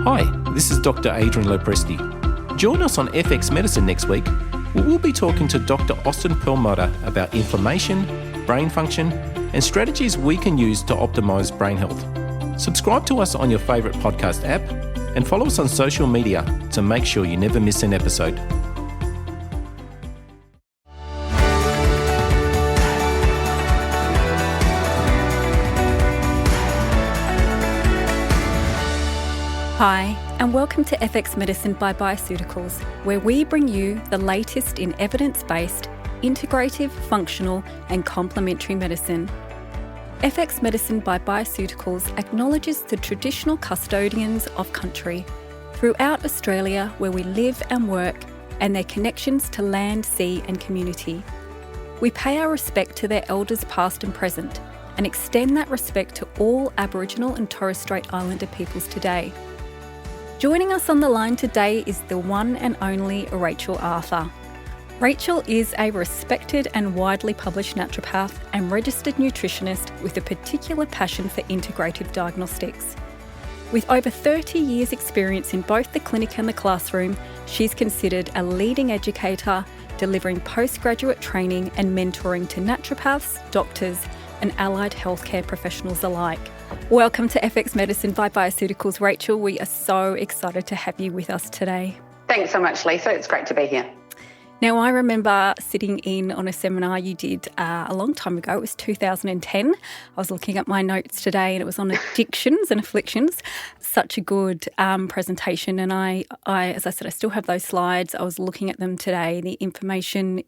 Hi, this is Dr. Adrian Lopresti. Join us on FX Medicine next week, where we'll be talking to Dr. Austin Perlmutter about inflammation, brain function, and strategies we can use to optimise brain health. Subscribe to us on your favourite podcast app and follow us on social media to make sure you never miss an episode. Hi, and welcome to FX Medicine by Bioceuticals, where we bring you the latest in evidence-based, integrative, functional, and complementary medicine. FX Medicine by Bioceuticals acknowledges the traditional custodians of country throughout Australia where we live and work, and their connections to land, sea, and community. We pay our respect to their elders past and present, and extend that respect to all Aboriginal and Torres Strait Islander peoples today. Joining us on the line today is the one and only Rachel Arthur. Rachel is a respected and widely published naturopath and registered nutritionist with a particular passion for integrative diagnostics. With over 30 years' experience in both the clinic and the classroom, she's considered a leading educator, delivering postgraduate training and mentoring to naturopaths, doctors, and allied healthcare professionals alike. Welcome to FX Medicine by Bioceuticals, Rachel. We are so excited to have you with us today. Thanks so much, Lisa. It's great to be here. Now, I remember sitting in on a seminar you did a long time ago. It was 2010. I was looking at my notes today and it was on addictions and afflictions. Such a good presentation. And I, as I said, I still have those slides. I was looking at them today. The information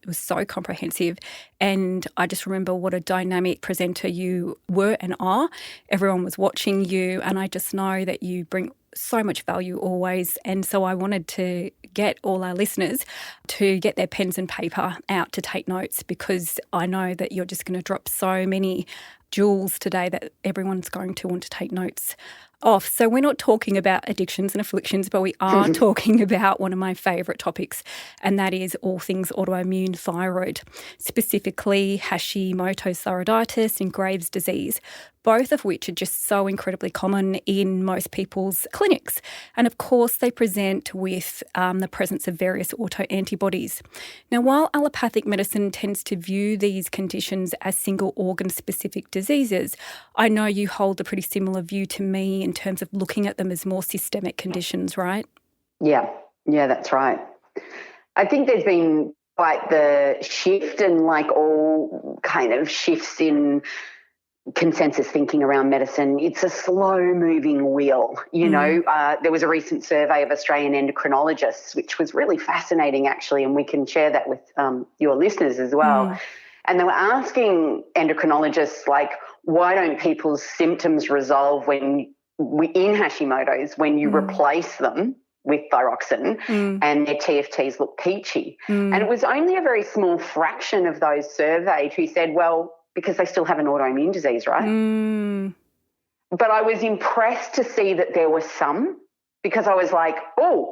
was so comprehensive. And I just remember what a dynamic presenter you were and are. Everyone was watching you. And I just know that you bring so much value always. And so I wanted to get all our listeners to get their pens and paper out to take notes, because I know that you're just going to drop so many jewels today that everyone's going to want to take notes of. So we're not talking about addictions and afflictions, but we are talking about one of my favourite topics, and that is all things autoimmune thyroid, specifically Hashimoto's thyroiditis and Graves' disease, both of which are just so incredibly common in most people's clinics. And of course, they present with the presence of various autoantibodies. Now, while allopathic medicine tends to view these conditions as single organ specific diseases, I know you hold a pretty similar view to me in terms of looking at them as more systemic conditions, right? Yeah, that's right. I think there's been quite the shift, and like all kind of shifts in consensus thinking around medicine, it's a slow-moving wheel. There was a recent survey of Australian endocrinologists, which was really fascinating, actually, and we can share that with your listeners as well. And they were asking endocrinologists, like, why don't people's symptoms resolve in Hashimoto's when you replace them with thyroxine and their TFTs look peachy? And it was only a very small fraction of those surveyed who said, well, because they still have an autoimmune disease, right? But I was impressed to see that there were some, because I was like, oh,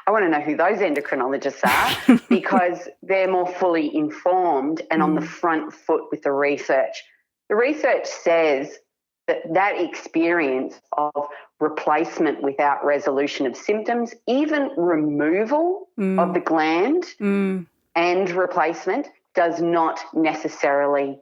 I want to know who those endocrinologists are, because they're more fully informed and on the front foot with the research. The research says that experience of replacement without resolution of symptoms, even removal of the gland and replacement, does not necessarily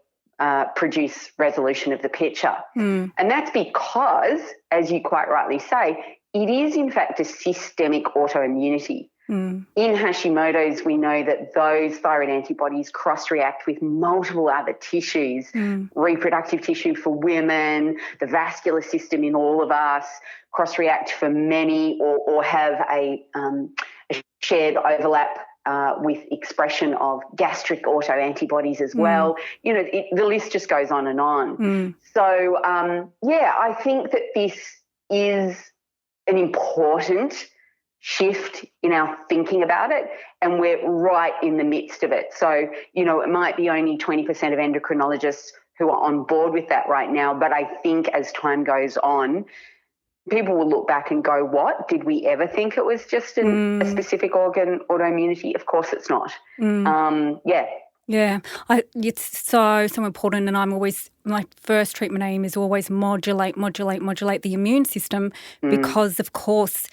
produce resolution of the picture. And that's because, as you quite rightly say, it is in fact a systemic autoimmunity. In Hashimoto's, we know that those thyroid antibodies cross-react with multiple other tissues, reproductive tissue for women, the vascular system in all of us, cross-react for many or have a shared overlap with expression of gastric autoantibodies as well. The list just goes on and on. So, I think that this is an important shift in our thinking about it, and we're right in the midst of it. So, it might be only 20% of endocrinologists who are on board with that right now, but I think as time goes on, people will look back and go, what? Did we ever think it was just a specific organ autoimmunity? Of course it's not. Yeah, it's so important, and my first treatment aim is always modulate the immune system because, of course,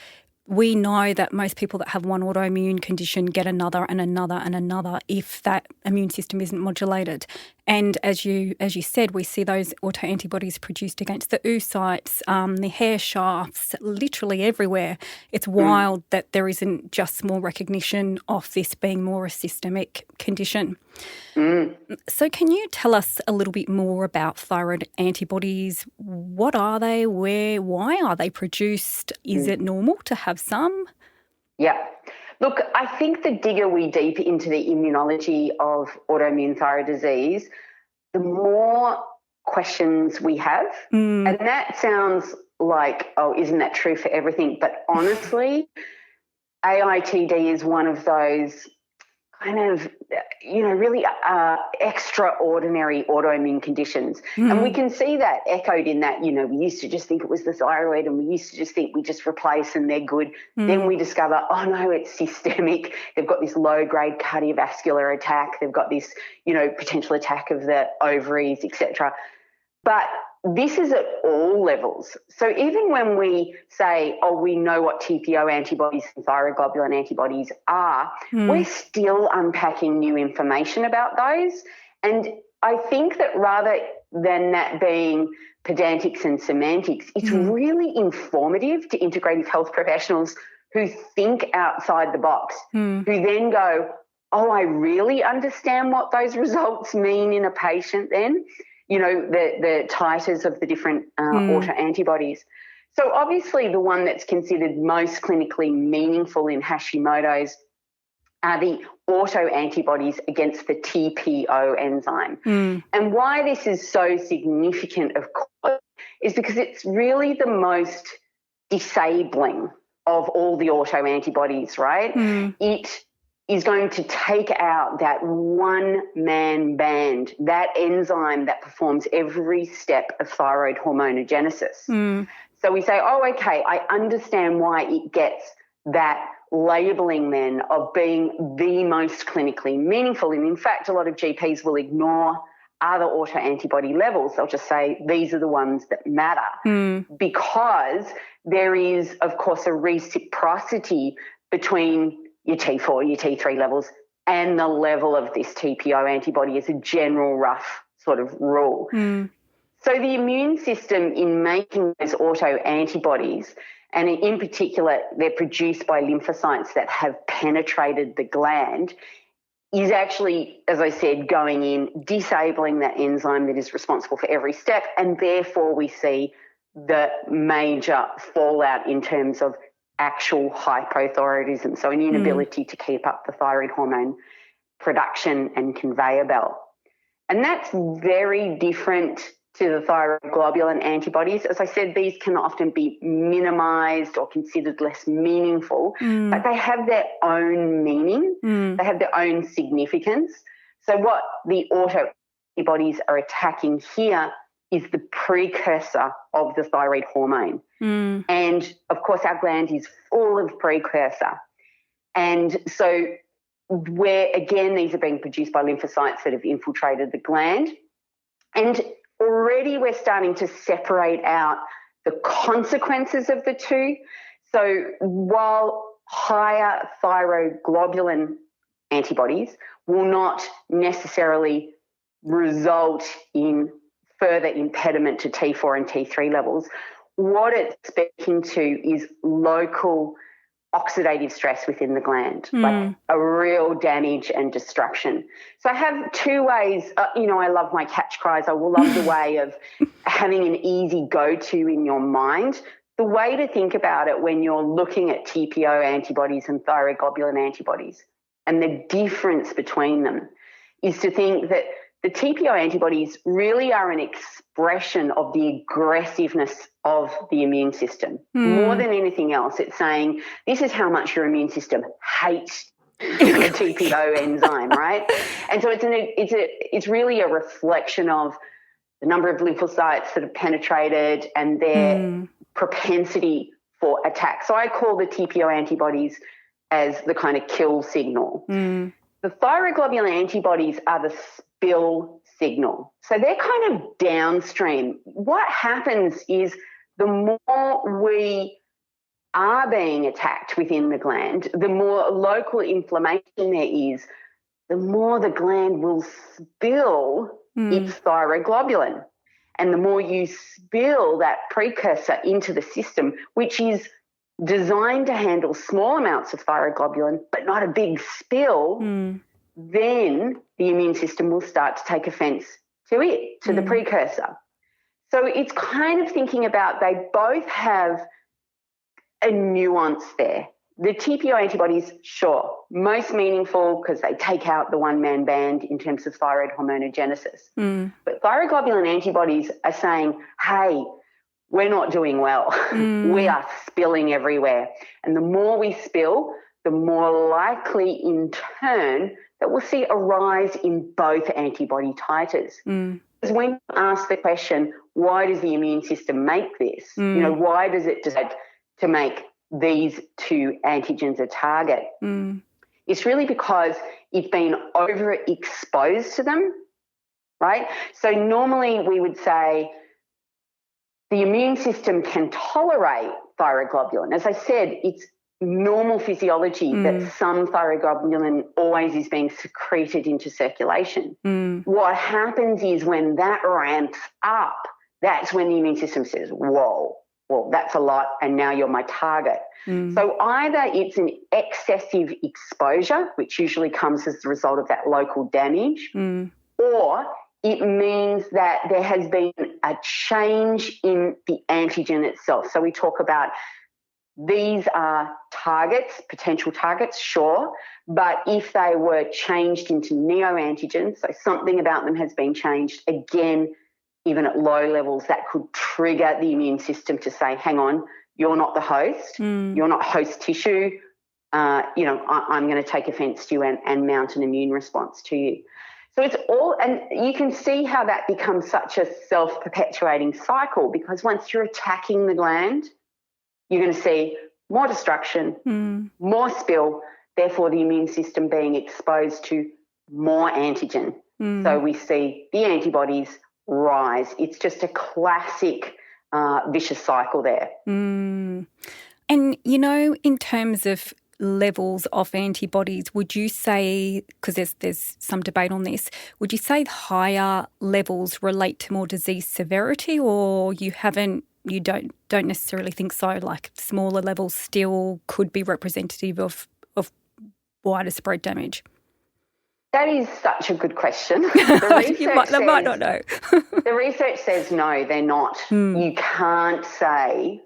we know that most people that have one autoimmune condition get another and another and another if that immune system isn't modulated. And as you said, we see those autoantibodies produced against the oocytes, the hair shafts, literally everywhere. It's wild that there isn't just more recognition of this being more a systemic condition. So can you tell us a little bit more about thyroid antibodies? What are they? Why are they produced? Is it normal to have some? Yeah. Look, I think the digger we deep into the immunology of autoimmune thyroid disease, the more questions we have. And that sounds like, oh, isn't that true for everything? But honestly, AITD is one of those kind of, really extraordinary autoimmune conditions. And we can see that echoed in that, we used to just think it was the thyroid and we used to just think we just replace and they're good. Then we discover, oh, no, it's systemic. They've got this low-grade cardiovascular attack. They've got this, potential attack of the ovaries, etc. But this is at all levels. So even when we say, oh, we know what TPO antibodies and thyroglobulin antibodies are, we're still unpacking new information about those. And I think that rather than that being pedantics and semantics, it's really informative to integrative health professionals who think outside the box, who then go, oh, I really understand what those results mean in a patient then. The titers of the different autoantibodies. So obviously the one that's considered most clinically meaningful in Hashimoto's are the autoantibodies against the TPO enzyme. And why this is so significant, of course, is because it's really the most disabling of all the autoantibodies, right? It is going to take out that one-man band, that enzyme that performs every step of thyroid hormonogenesis. So we say, oh, okay, I understand why it gets that labelling then of being the most clinically meaningful. And in fact, a lot of GPs will ignore other autoantibody levels. They'll just say these are the ones that matter because there is, of course, a reciprocity between your T4, your T3 levels and the level of this TPO antibody as a general rough sort of rule. So the immune system in making those autoantibodies, and in particular they're produced by lymphocytes that have penetrated the gland, is actually, as I said, going in, disabling that enzyme that is responsible for every step, and therefore we see the major fallout in terms of actual hypothyroidism, so an inability to keep up the thyroid hormone production and conveyor belt. And that's very different to the thyroglobulin antibodies. As I said, these can often be minimised or considered less meaningful, but they have their own meaning. They have their own significance. So what the autoantibodies are attacking here is the precursor of the thyroid hormone. And, of course, our gland is full of precursor. And so where, again, these are being produced by lymphocytes that have infiltrated the gland. And already we're starting to separate out the consequences of the two. So while higher thyroglobulin antibodies will not necessarily result in further impediment to T4 and T3 levels, what it's speaking to is local oxidative stress within the gland, like a real damage and destruction. So I have two ways, I love my catch cries. I will love the way of having an easy go-to in your mind. The way to think about it when you're looking at TPO antibodies and thyroglobulin antibodies and the difference between them is to think that the TPO antibodies really are an expression of the aggressiveness of the immune system. More than anything else, it's saying this is how much your immune system hates the TPO enzyme, right? And so it's really a reflection of the number of lymphocytes that have penetrated and their propensity for attack. So I call the TPO antibodies as the kind of kill signal. The The thyroglobulin antibodies are the spill signal. So they're kind of downstream. What happens is the more we are being attacked within the gland, the more local inflammation there is, the more the gland will spill its thyroglobulin. And the more you spill that precursor into the system, which is designed to handle small amounts of thyroglobulin, but not a big spill, then the immune system will start to take offense to it, to the precursor. So it's kind of thinking about they both have a nuance there. The TPO antibodies, sure, most meaningful because they take out the one-man band in terms of thyroid hormonogenesis. But thyroglobulin antibodies are saying, hey, we're not doing well. We are spilling everywhere. And the more we spill, the more likely in turn that we'll see a rise in both antibody titers. Because when you ask the question, why does the immune system make this? You know, why does it decide to make these two antigens a target? It's really because it's been overexposed to them, right? So normally we would say the immune system can tolerate thyroglobulin. As I said, it's normal physiology that some thyroglobulin always is being secreted into circulation. What happens is when that ramps up, that's when the immune system says, whoa, well, that's a lot, and now you're my target. So either it's an excessive exposure, which usually comes as the result of that local damage, or it means that there has been a change in the antigen itself. So we talk about these are targets, potential targets, sure, but if they were changed into neoantigens, so something about them has been changed, again, even at low levels, that could trigger the immune system to say, hang on, you're not the host, you're not host tissue, I'm going to take offence to you and mount an immune response to you. So it's all, and you can see how that becomes such a self-perpetuating cycle, because once you're attacking the gland, you're going to see more destruction, more spill, therefore the immune system being exposed to more antigen. So we see the antibodies rise. It's just a classic vicious cycle there. And, you know, in terms of levels of antibodies, would you say, because there's some debate on this, would you say higher levels relate to more disease severity, or you don't necessarily think so, like smaller levels still could be representative of wider spread damage? That is such a good question. They might not know. The research says no, they're not. You can't say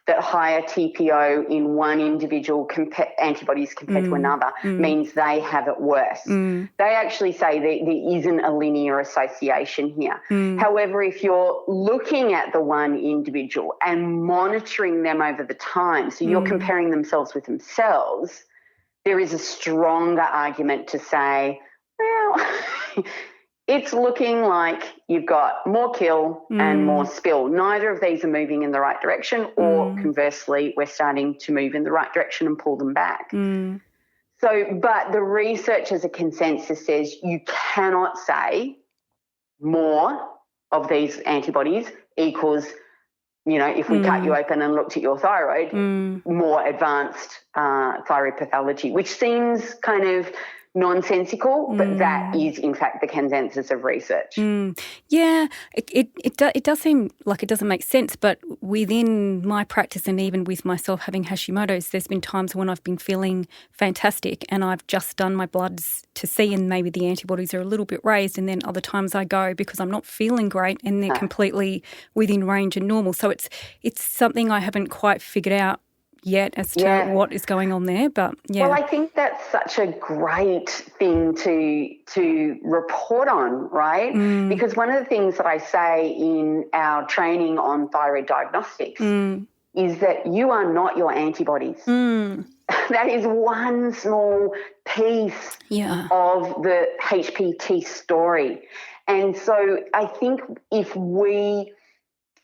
that higher TPO in one individual antibodies compared to another means they have it worse. They actually say that there isn't a linear association here. However, if you're looking at the one individual and monitoring them over the time, so you're comparing themselves with themselves, there is a stronger argument to say, well, it's looking like you've got more kill and more spill. Neither of these are moving in the right direction, or conversely, we're starting to move in the right direction and pull them back. So, but the research as a consensus says you cannot say more of these antibodies equals, you know, if we cut you open and looked at your thyroid, more advanced thyroid pathology, which seems kind of nonsensical, but that is in fact the consensus of research. Yeah, it does seem like it doesn't make sense, but within my practice and even with myself having Hashimoto's, there's been times when I've been feeling fantastic and I've just done my bloods to see, and maybe the antibodies are a little bit raised, and then other times I go because I'm not feeling great and they're completely within range and normal. So it's something I haven't quite figured out yet as to what is going on there, but yeah. Well, I think that's such a great thing to report on, right? Because one of the things that I say in our training on thyroid diagnostics is that you are not your antibodies. That is one small piece of the HPT story. And so I think if we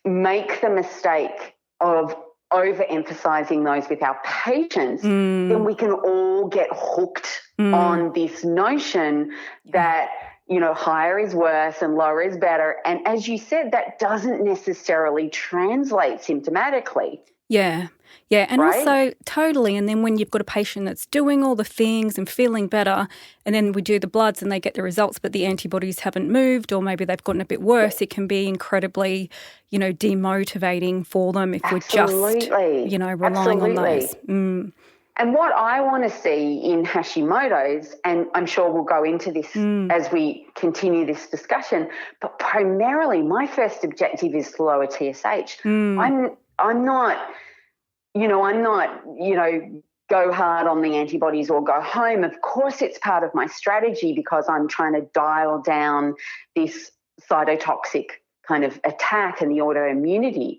make the mistake of overemphasizing those with our patients, then we can all get hooked on this notion that, you know, higher is worse and lower is better. And as you said, that doesn't necessarily translate symptomatically. Yeah. Yeah. And right? also, totally. And then when you've got a patient that's doing all the things and feeling better, and then we do the bloods and they get the results, but the antibodies haven't moved, or maybe they've gotten a bit worse, it can be incredibly, you know, demotivating for them if we're just, you know, relying on those. And what I want to see in Hashimoto's, and I'm sure we'll go into this as we continue this discussion, but primarily my first objective is to lower TSH. I'm not, go hard on the antibodies or go home. Of course, it's part of my strategy because I'm trying to dial down this cytotoxic kind of attack and the autoimmunity.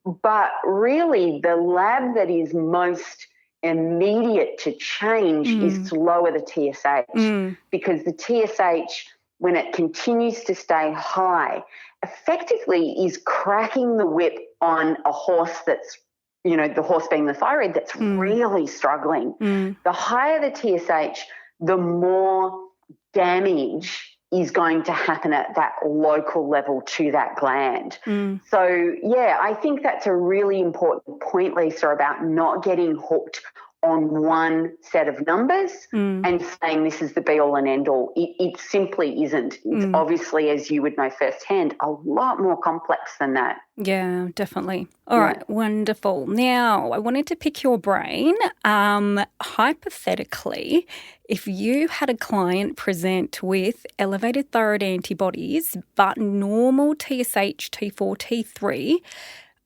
But really, the lab that is most immediate to change is to lower the TSH because the TSH, when it continues to stay high, effectively is cracking the whip on a horse that's, you know, the horse being the thyroid that's really struggling. The higher the TSH, the more damage is going to happen at that local level to that gland. So, yeah, I think that's a really important point, Lisa, about not getting hooked on one set of numbers and saying this is the be-all and end-all. It simply isn't. It's obviously, as you would know firsthand, a lot more complex than that. Yeah, definitely. All right, wonderful. Now, I wanted to pick your brain. Hypothetically, if you had a client present with elevated thyroid antibodies but normal TSH, T4, T3,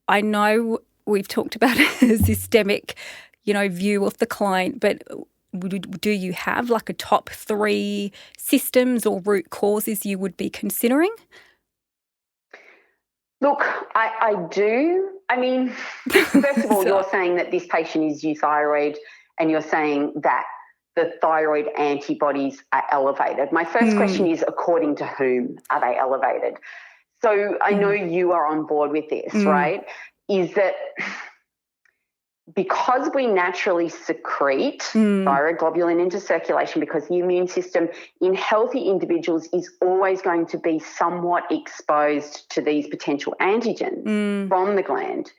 I know we've talked about a systemic, you know, view of the client, but do you have like a top 3 systems or root causes you would be considering? Look, I do. I mean, first of all, you're saying that this patient is euthyroid and you're saying that the thyroid antibodies are elevated. My first question is, according to whom are they elevated? So I know you are on board with this, right? Is that because we naturally secrete thyroglobulin into circulation because the immune system in healthy individuals is always going to be somewhat exposed to these potential antigens from the gland,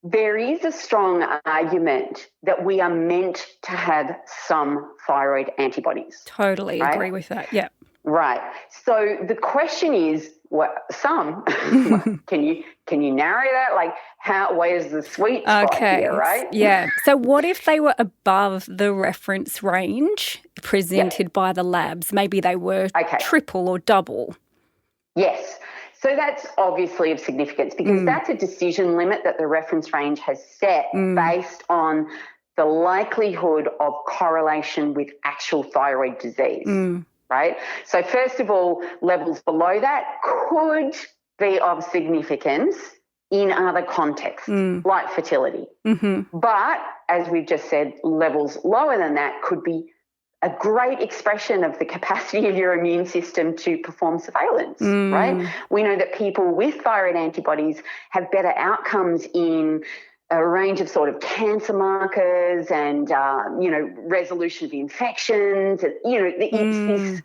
there is a strong argument that we are meant to have some thyroid antibodies. Totally agree with that, yeah. Right. So the question is, what some? Can you narrow that? Like, where's the sweet spot here, right? Yeah. So what if they were above the reference range presented by the labs? Maybe they were triple or double. Yes. So that's obviously of significance because that's a decision limit that the reference range has set based on the likelihood of correlation with actual thyroid disease. Right? So first of all, levels below that could be of significance in other contexts, like fertility. But as we've just said, levels lower than that could be a great expression of the capacity of your immune system to perform surveillance, right? We know that people with thyroid antibodies have better outcomes in a range of sort of cancer markers and, resolution of infections. It's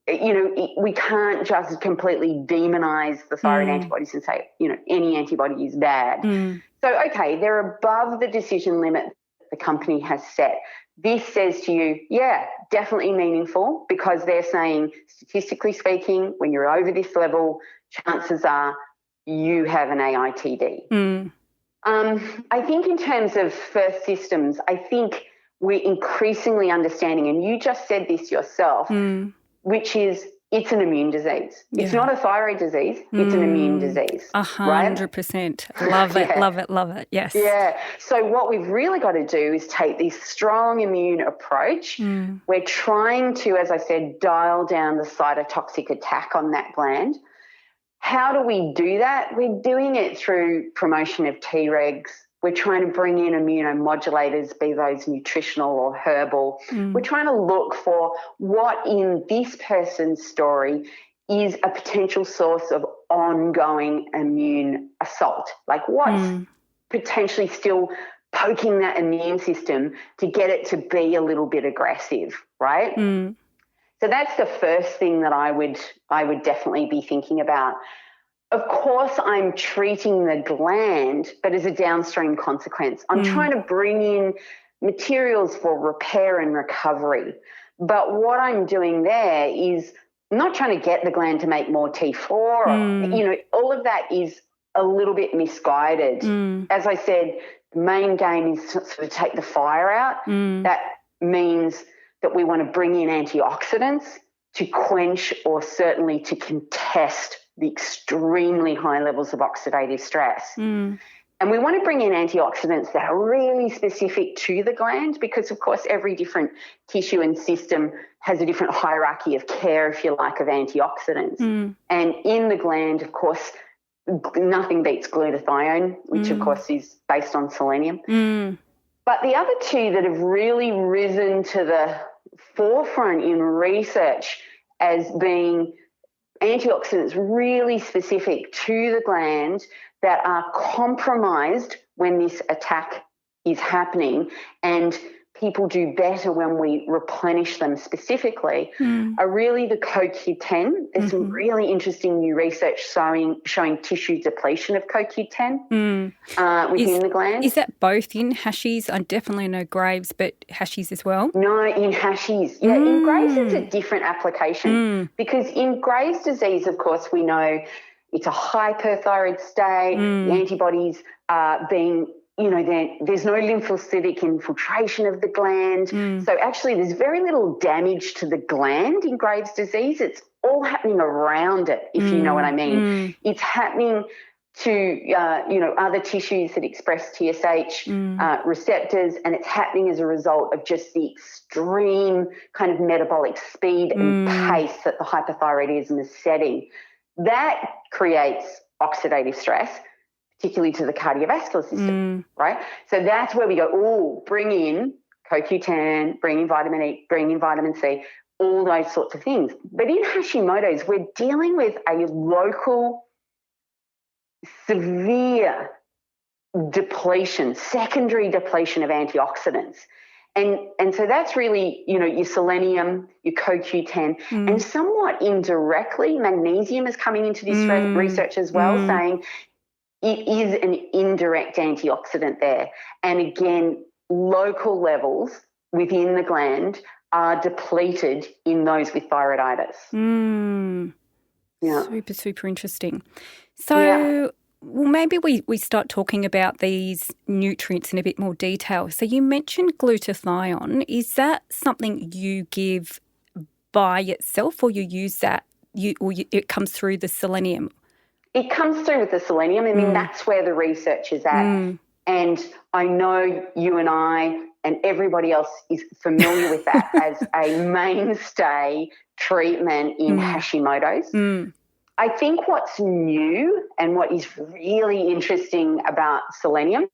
this, we can't just completely demonize the thyroid antibodies and say, any antibody is bad. So, okay, they're above the decision limit the company has set. This says to you, yeah, definitely meaningful because they're saying, statistically speaking, when you're over this level, chances are you have an AITD. I think in terms of first systems, I think we're increasingly understanding, and you just said this yourself, which is it's an immune disease. Yeah. It's not a thyroid disease. It's an immune disease. 100%. Love it, love it. Yes. Yeah. So what we've really got to do is take this strong immune approach. We're trying to, as I said, dial down the cytotoxic attack on that gland. How do we do that? We're doing it through promotion of Tregs. We're trying to bring in immunomodulators, be those nutritional or herbal. We're trying to look for what in this person's story is a potential source of ongoing immune assault. Like potentially still poking that immune system to get it to be a little bit aggressive, right? So that's the first thing that I would definitely be thinking about. Of course, I'm treating the gland, but as a downstream consequence. I'm trying to bring in materials for repair and recovery. But what I'm doing there is not trying to get the gland to make more T4. Or, all of that is a little bit misguided. As I said, the main game is to sort of take the fire out. That means that we want to bring in antioxidants to quench or certainly to contest the extremely high levels of oxidative stress. And we want to bring in antioxidants that are really specific to the gland because, of course, every different tissue and system has a different hierarchy of care, if you like, of antioxidants. And in the gland, of course, nothing beats glutathione, which, of course, is based on selenium. But the other two that have really risen to the forefront in research as being antioxidants really specific to the gland that are compromised when this attack is happening, and people do better when we replenish them specifically, are really the CoQ10. There's some really interesting new research showing tissue depletion of CoQ10 within the gland. Is that both in Hashies? I definitely know Graves, but Hashies as well? No, in Hashies. Yeah, in Graves it's a different application because in Graves' disease, of course, we know it's a hyperthyroid state. The antibodies are being there's no lymphocytic infiltration of the gland. So actually there's very little damage to the gland in Graves' disease. It's all happening around it, if you know what I mean. It's happening to, other tissues that express TSH receptors, and it's happening as a result of just the extreme kind of metabolic speed and pace that the hypothyroidism is setting. That creates oxidative stress, particularly to the cardiovascular system, right? So that's where we go, bring in CoQ10, bring in vitamin E, bring in vitamin C, all those sorts of things. But in Hashimoto's, we're dealing with a local severe depletion, secondary depletion of antioxidants. And so that's really, your selenium, your CoQ10, and somewhat indirectly, magnesium is coming into this research as well, saying it is an indirect antioxidant there. And again, local levels within the gland are depleted in those with thyroiditis. Yeah. Super, super interesting. So well, maybe we start talking about these nutrients in a bit more detail. So you mentioned glutathione. Is that something you give by itself, or you use that, it comes through the selenium? It comes through with the selenium. I mean, that's where the research is at. And I know you and I and everybody else is familiar with that as a mainstay treatment in Hashimoto's. I think what's new and what is really interesting about selenium,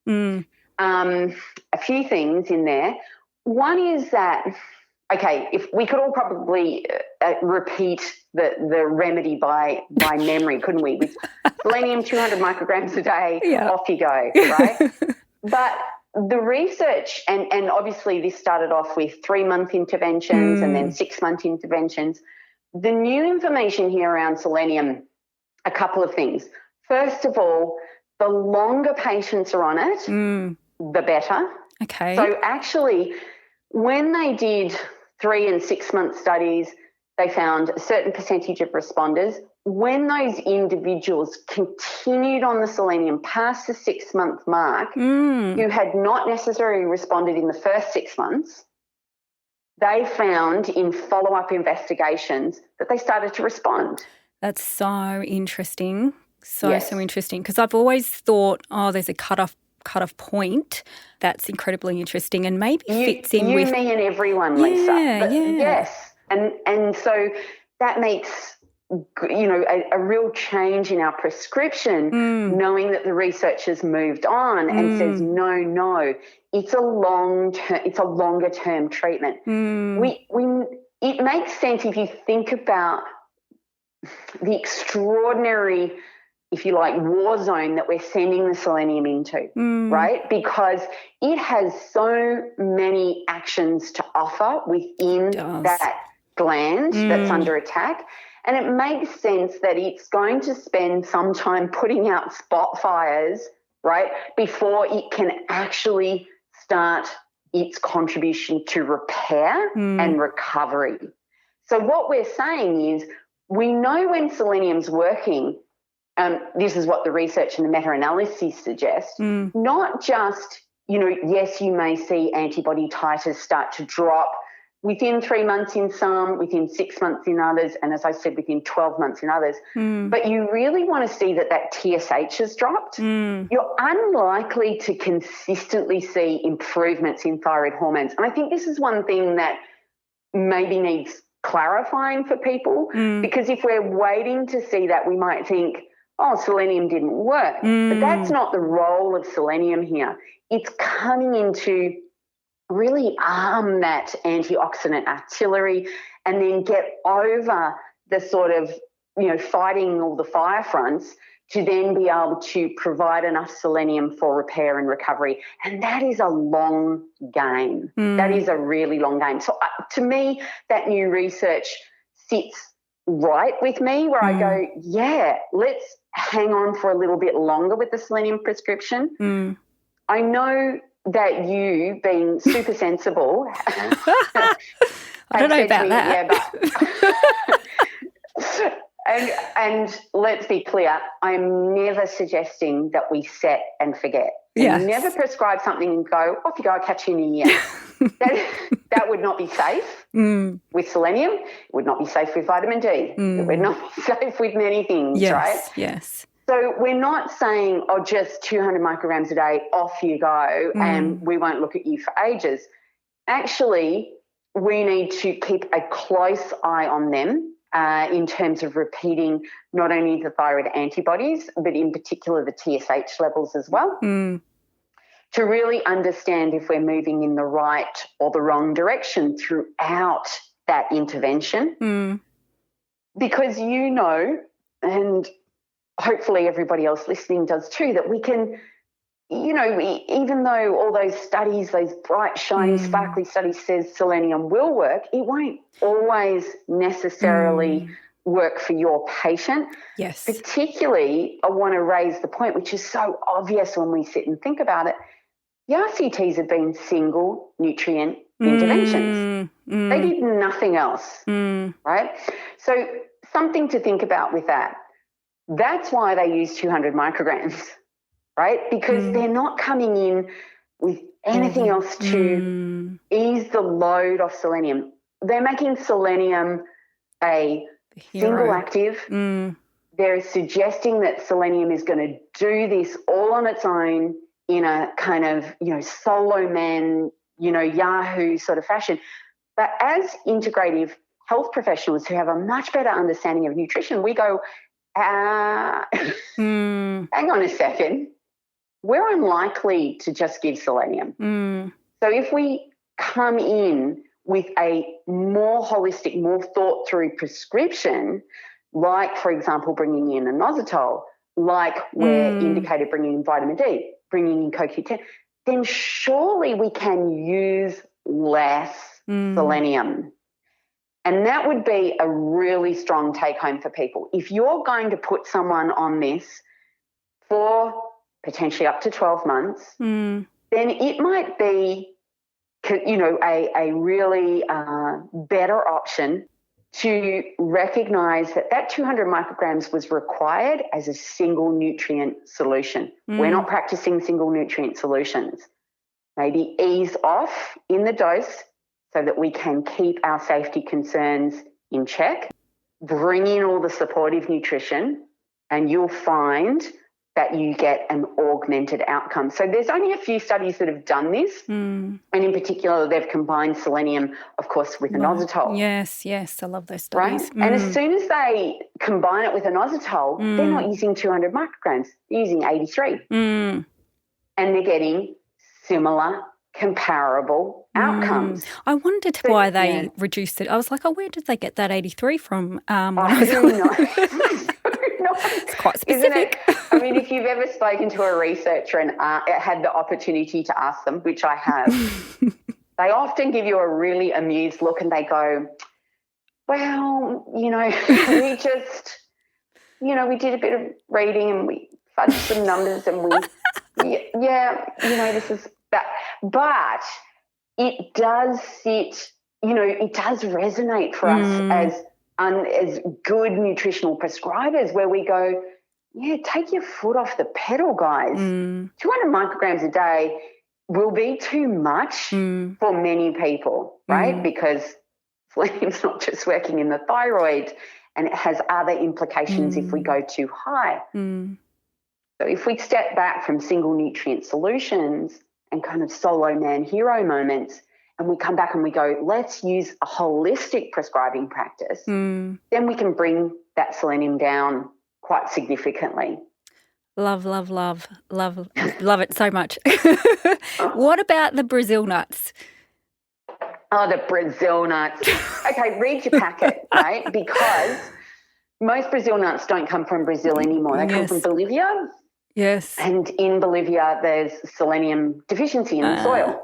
a few things in there. One is that, if we could all probably repeat the remedy by memory, couldn't we? With selenium, 200 micrograms a day, off you go, right? But the research, and obviously this started off with 3-month interventions and then 6-month interventions. The new information here around selenium, a couple of things. First of all, the longer patients are on it, the better. Okay. So actually, when they did 3 and 6 month studies, they found a certain percentage of responders. When those individuals continued on the selenium past the 6-month mark, who had not necessarily responded in the first 6 months, they found in follow-up investigations that they started to respond. That's so interesting. So interesting. Because I've always thought, there's a cutoff point. That's incredibly interesting and maybe fits in with... me and everyone, Lisa. Yes. And so that makes, a real change in our prescription, knowing that the research has moved on and says, no, it's a longer term treatment. It makes sense if you think about the extraordinary if you like, war zone that we're sending the selenium into, right? Because it has so many actions to offer within that gland that's under attack. And it makes sense that it's going to spend some time putting out spot fires, right, before it can actually start its contribution to repair and recovery. So what we're saying is we know when selenium's working, this is what the research and the meta-analyses suggest, not just, yes, you may see antibody titers start to drop within 3 months in some, within 6 months in others, and as I said, within 12 months in others. But you really want to see that TSH has dropped. You're unlikely to consistently see improvements in thyroid hormones. And I think this is one thing that maybe needs clarifying for people, because if we're waiting to see that, we might think, oh, selenium didn't work. But that's not the role of selenium here. It's coming in to really arm that antioxidant artillery and then get over the sort of, fighting all the fire fronts to then be able to provide enough selenium for repair and recovery. And that is a long game. That is a really long game. So to me, that new research sits right with me where I go, yeah, let's hang on for a little bit longer with the selenium prescription. I know that you, being super sensible, I don't know about that. Yeah, and let's be clear, I'm never suggesting that we set and forget. Yes. Never prescribe something and go, off you go, I'll catch you in a year. that would not be safe with selenium. It would not be safe with vitamin D. It would not be safe with many things, right? Yes. So we're not saying, just 200 micrograms a day, off you go, and we won't look at you for ages. Actually, we need to keep a close eye on them in terms of repeating not only the thyroid antibodies, but in particular the TSH levels as well, to really understand if we're moving in the right or the wrong direction throughout that intervention. Because and hopefully everybody else listening does too, that we can, even though all those studies, those bright, shiny, sparkly studies says selenium will work, it won't always necessarily work for your patient. Yes. Particularly, I want to raise the point, which is so obvious when we sit and think about it. The RCTs have been single nutrient interventions. They did nothing else, right? So something to think about with that. That's why they use 200 micrograms, right? Because they're not coming in with anything else to ease the load of selenium. They're making selenium a single active. They're suggesting that selenium is going to do this all on its own in a kind of, solo man, Yahoo sort of fashion. But as integrative health professionals who have a much better understanding of nutrition, we go, hang on a second, we're unlikely to just give selenium. So if we come in with a more holistic, more thought through prescription, like, for example, bringing in inositol, like we're indicated bringing in vitamin D, bringing in CoQ10, then surely we can use less selenium. And that would be a really strong take home for people. If you're going to put someone on this for potentially up to 12 months, then it might be, a really better option to recognise that 200 micrograms was required as a single nutrient solution. We're not practicing single nutrient solutions. Maybe ease off in the dose so that we can keep our safety concerns in check, bring in all the supportive nutrition, and you'll find that you get an augmented outcome. So there's only a few studies that have done this, and in particular they've combined selenium, of course, with inositol. Yes, I love those studies. Right? And as soon as they combine it with inositol, they're not using 200 micrograms, they're using 83. And they're getting similar, comparable outcomes. I wondered why they reduced it. I was like, where did they get that 83 from? Who knows? It's quite Isn't specific. it? I mean, if you've ever spoken to a researcher and had the opportunity to ask them, which I have, they often give you a really amused look and they go, well, we just, we did a bit of reading and we fudged some numbers and this is that. But it does sit, it does resonate for us as good nutritional prescribers, where we go, take your foot off the pedal, guys. 200 micrograms a day will be too much for many people, right? Because selenium's not just working in the thyroid, and it has other implications if we go too high. So if we step back from single nutrient solutions and kind of solo man hero moments, and we come back and we go, let's use a holistic prescribing practice, then we can bring that selenium down quite significantly. Love it so much. What about the Brazil nuts? Oh, the Brazil nuts. Okay, read your packet, right? Because most Brazil nuts don't come from Brazil anymore. They come from Bolivia. Yes. And in Bolivia, there's selenium deficiency in the soil.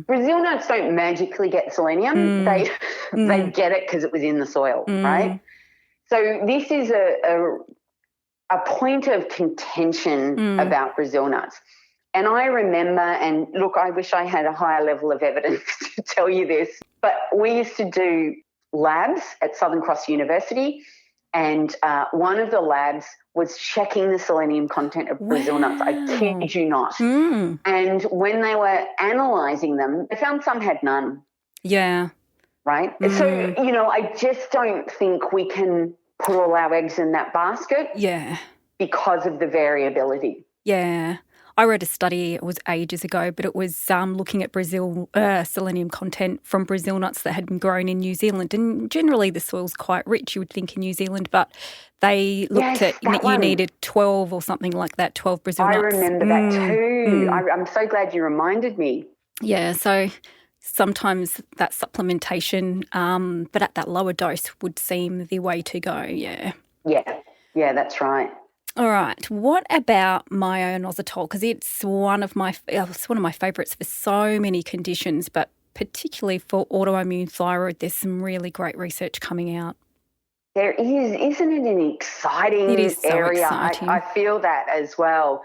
Brazil nuts don't magically get selenium. They get it because it was in the soil, right? So this is a point of contention about Brazil nuts. And I remember, and look, I wish I had a higher level of evidence to tell you this, but we used to do labs at Southern Cross University, and one of the labs was checking the selenium content of Brazil nuts. I kid you not. And when they were analysing them, they found some had none. Yeah. Right? So, I just don't think we can put all our eggs in that basket. Yeah. Because of the variability. Yeah. I read a study, it was ages ago, but it was looking at Brazil selenium content from Brazil nuts that had been grown in New Zealand. And generally the soil's quite rich, you would think, in New Zealand, but they looked at you needed 12 or something like that, 12 Brazil nuts. I remember that too. I'm so glad you reminded me. Yeah, so sometimes that supplementation, but at that lower dose would seem the way to go, yeah. Yeah, that's right. All right. What about myo-inositol? Because it's one of my favourites for so many conditions, but particularly for autoimmune thyroid, there's some really great research coming out. There is. Isn't it an exciting area? It is so area? exciting. I feel that as well.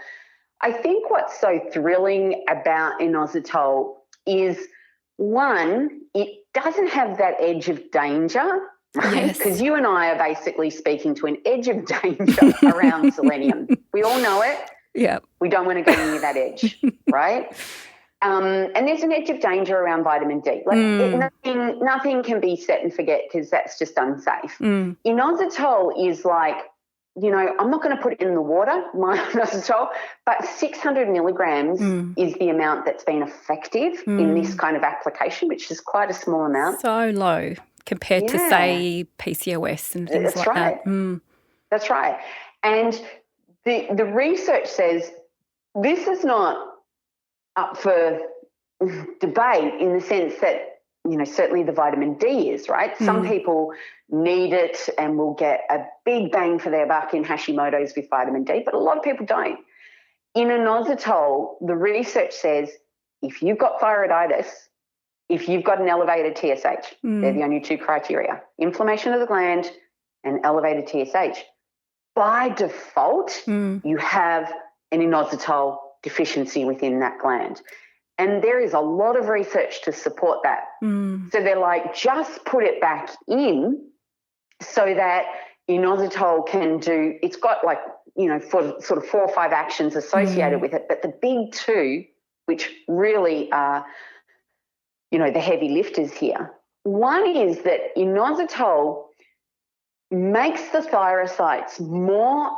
I think what's so thrilling about inositol is, one, it doesn't have that edge of danger. Right? Because you and I are basically speaking to an edge of danger around selenium. We all know it. Yeah. We don't want to go near that edge, right? And there's an edge of danger around vitamin D. Nothing can be set and forget because that's just unsafe. Inositol is like, I'm not going to put it in the water, my inositol, but 600 milligrams is the amount that's been effective in this kind of application, which is quite a small amount. So low compared to, say, PCOS and things that. That's right. And the research says this is not up for debate in the sense that, certainly the vitamin D is, right? Some people need it and will get a big bang for their buck in Hashimoto's with vitamin D, but a lot of people don't. In inositol, the research says if you've got thyroiditis, if you've got an elevated TSH, they're the only two criteria, inflammation of the gland and elevated TSH. By default, you have an inositol deficiency within that gland. And there is a lot of research to support that. So they're like, just put it back in so that inositol can do, it's got for sort of 4 or 5 actions associated with it. But the big two, which really are, the heavy lifters here. One is that inositol makes the thyrocytes more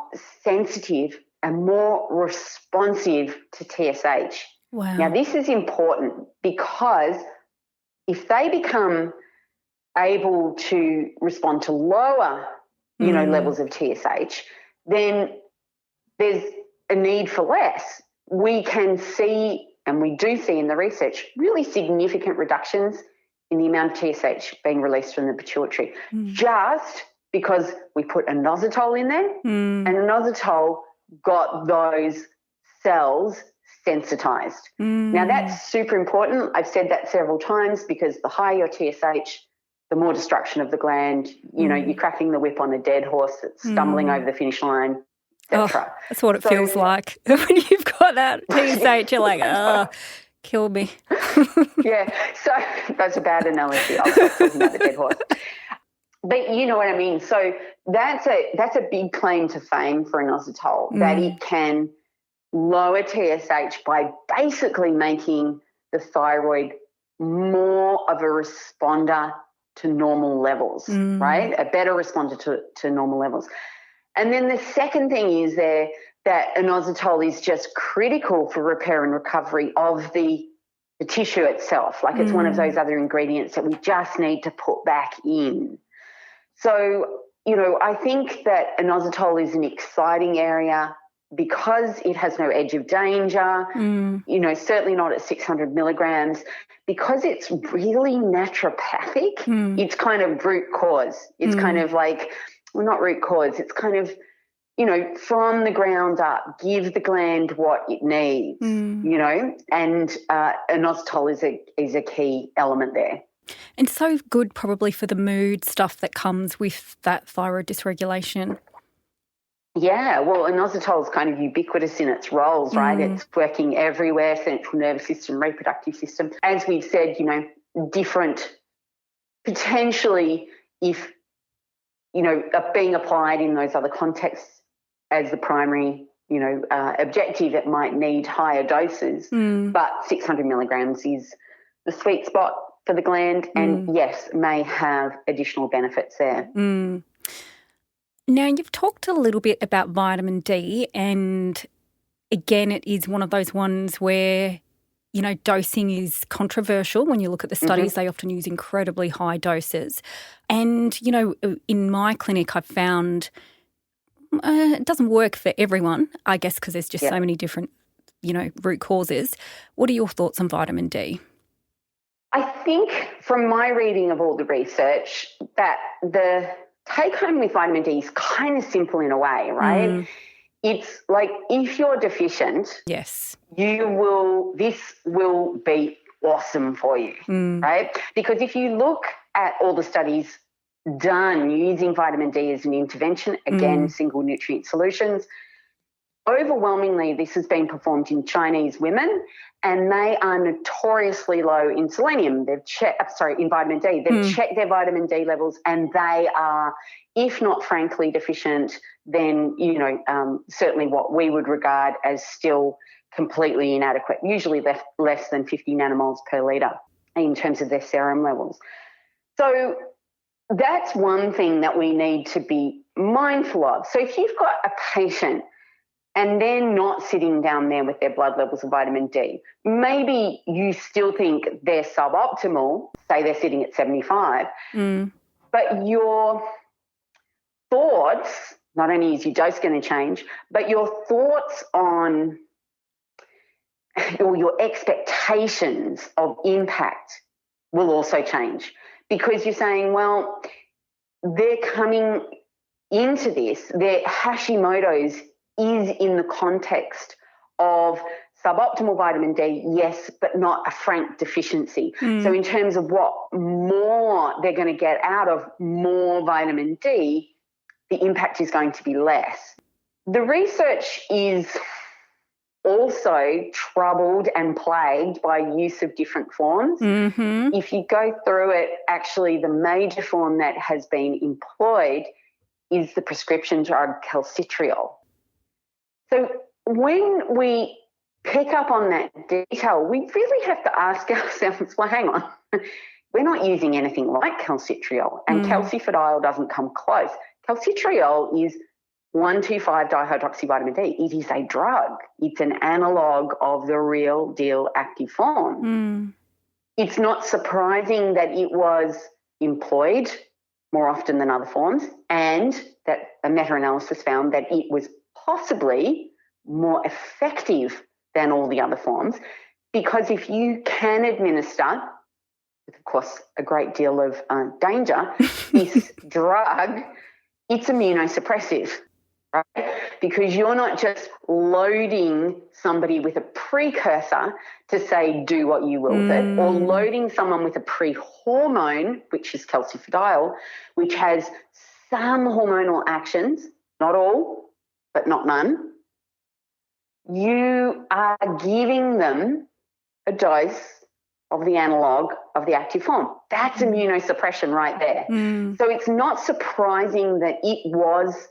sensitive and more responsive to TSH. Wow. Now, this is important because if they become able to respond to lower, levels of TSH, then there's a need for less. We can see, and we do see in the research, really significant reductions in the amount of TSH being released from the pituitary just because we put inositol in there, and inositol got those cells sensitized. Now, that's super important. I've said that several times because the higher your TSH, the more destruction of the gland. You know, you're cracking the whip on a dead horse that's stumbling over the finish line, etc. Oh, that's what it feels like. When you've got that TSH, you're like, oh, kill me. Yeah, so that's a bad analogy. I'll stop talking about the dead horse. But you know what I mean. So that's a big claim to fame for inositol, that it can lower TSH by basically making the thyroid more of a responder to normal levels, right? A better responder to normal levels. And then the second thing is that inositol is just critical for repair and recovery of the tissue itself. Like it's one of those other ingredients that we just need to put back in. So, you know, I think that inositol is an exciting area because it has no edge of danger, you know, certainly not at 600 milligrams, because it's really naturopathic. It's kind of root cause. It's kind of like, well, not root cause, it's kind of, you know, from the ground up, give the gland what it needs, you know, and inositol is a key element there. And so good probably for the mood stuff that comes with that thyroid dysregulation. Yeah, well, inositol is kind of ubiquitous in its roles, right? It's working everywhere, central nervous system, reproductive system. As we've said, you know, different, potentially if, you know, being applied in those other contexts as the primary, you know, objective, it might need higher doses, but 600 milligrams is the sweet spot for the gland and, yes, may have additional benefits there. Now, you've talked a little bit about vitamin D, and again, it is one of those ones where, you know, dosing is controversial. When you look at the studies, they often use incredibly high doses. And, you know, in my clinic, I've found it doesn't work for everyone, I guess, because there's just so many different, you know, root causes. What are your thoughts on vitamin D? I think from my reading of all the research that the take-home with vitamin D is kind of simple in a way, right? It's like if you're deficient, this will be awesome for you, right? Because if you look at all the studies done using vitamin D as an intervention, again, single nutrient solutions, overwhelmingly this has been performed in Chinese women, and they are notoriously low in selenium. In vitamin D. They've checked their vitamin D levels and they are, if not frankly deficient, then, you know, certainly what we would regard as still completely inadequate, usually less than 50 nanomoles per litre in terms of their serum levels. So that's one thing that we need to be mindful of. So if you've got a patient and they're not sitting down there with their blood levels of vitamin D, maybe you still think they're suboptimal, say they're sitting at 75, but your thoughts, not only is your dose going to change, but your thoughts on or your expectations of impact will also change, because you're saying, well, they're coming into this, their Hashimoto's is in the context of suboptimal vitamin D, yes, but not a frank deficiency. So in terms of what more they're going to get out of more vitamin D, the impact is going to be less. The research is also troubled and plagued by use of different forms. If you go through it, actually the major form that has been employed is the prescription drug calcitriol. So when we pick up on that detail, we really have to ask ourselves, well, hang on, we're not using anything like calcitriol, and calcifidiol doesn't come close. Calcitriol is 1,2,5-dihydroxyvitamin D. It is a drug. It's an analogue of the real deal active form. It's not surprising that it was employed more often than other forms, and that a meta-analysis found that it was possibly more effective than all the other forms, because if you can administer, with of course a great deal of danger, this drug it's immunosuppressive, right? Because you're not just loading somebody with a precursor to say, do what you will with it, or loading someone with a pre-hormone, which is calcifidiol, which has some hormonal actions, not all, but not none. You are giving them a dose of the analogue of the active form. That's immunosuppression right there. So it's not surprising that it was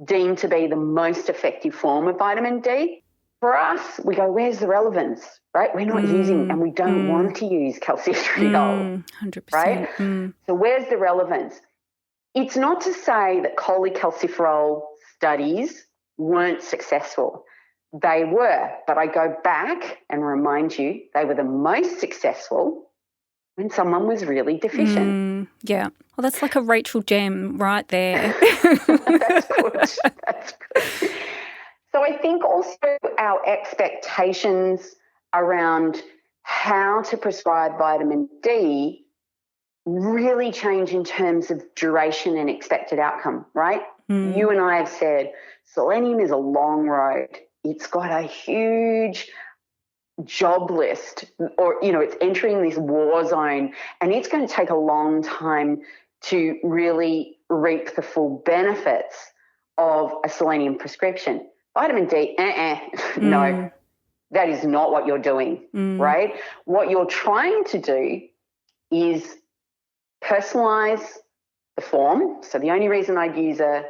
deemed to be the most effective form of vitamin D. For us, we go, where's the relevance, right? We're not using, and we don't want to use calcitriol, 100%. right? So where's the relevance? It's not to say that cholecalciferol studies weren't successful. They were, but I go back and remind you they were the most successful when someone was really deficient. Yeah. Well, that's like a Rachel gem right there. That's good. That's good. So I think also our expectations around how to prescribe vitamin D really change in terms of duration and expected outcome, right? You and I have said selenium is a long road. It's got a huge job list, or, it's entering this war zone, and it's going to take a long time to really reap the full benefits of a selenium prescription. Vitamin D, no, that is not what you're doing, right? What you're trying to do is personalize the form. So the only reason I'd use a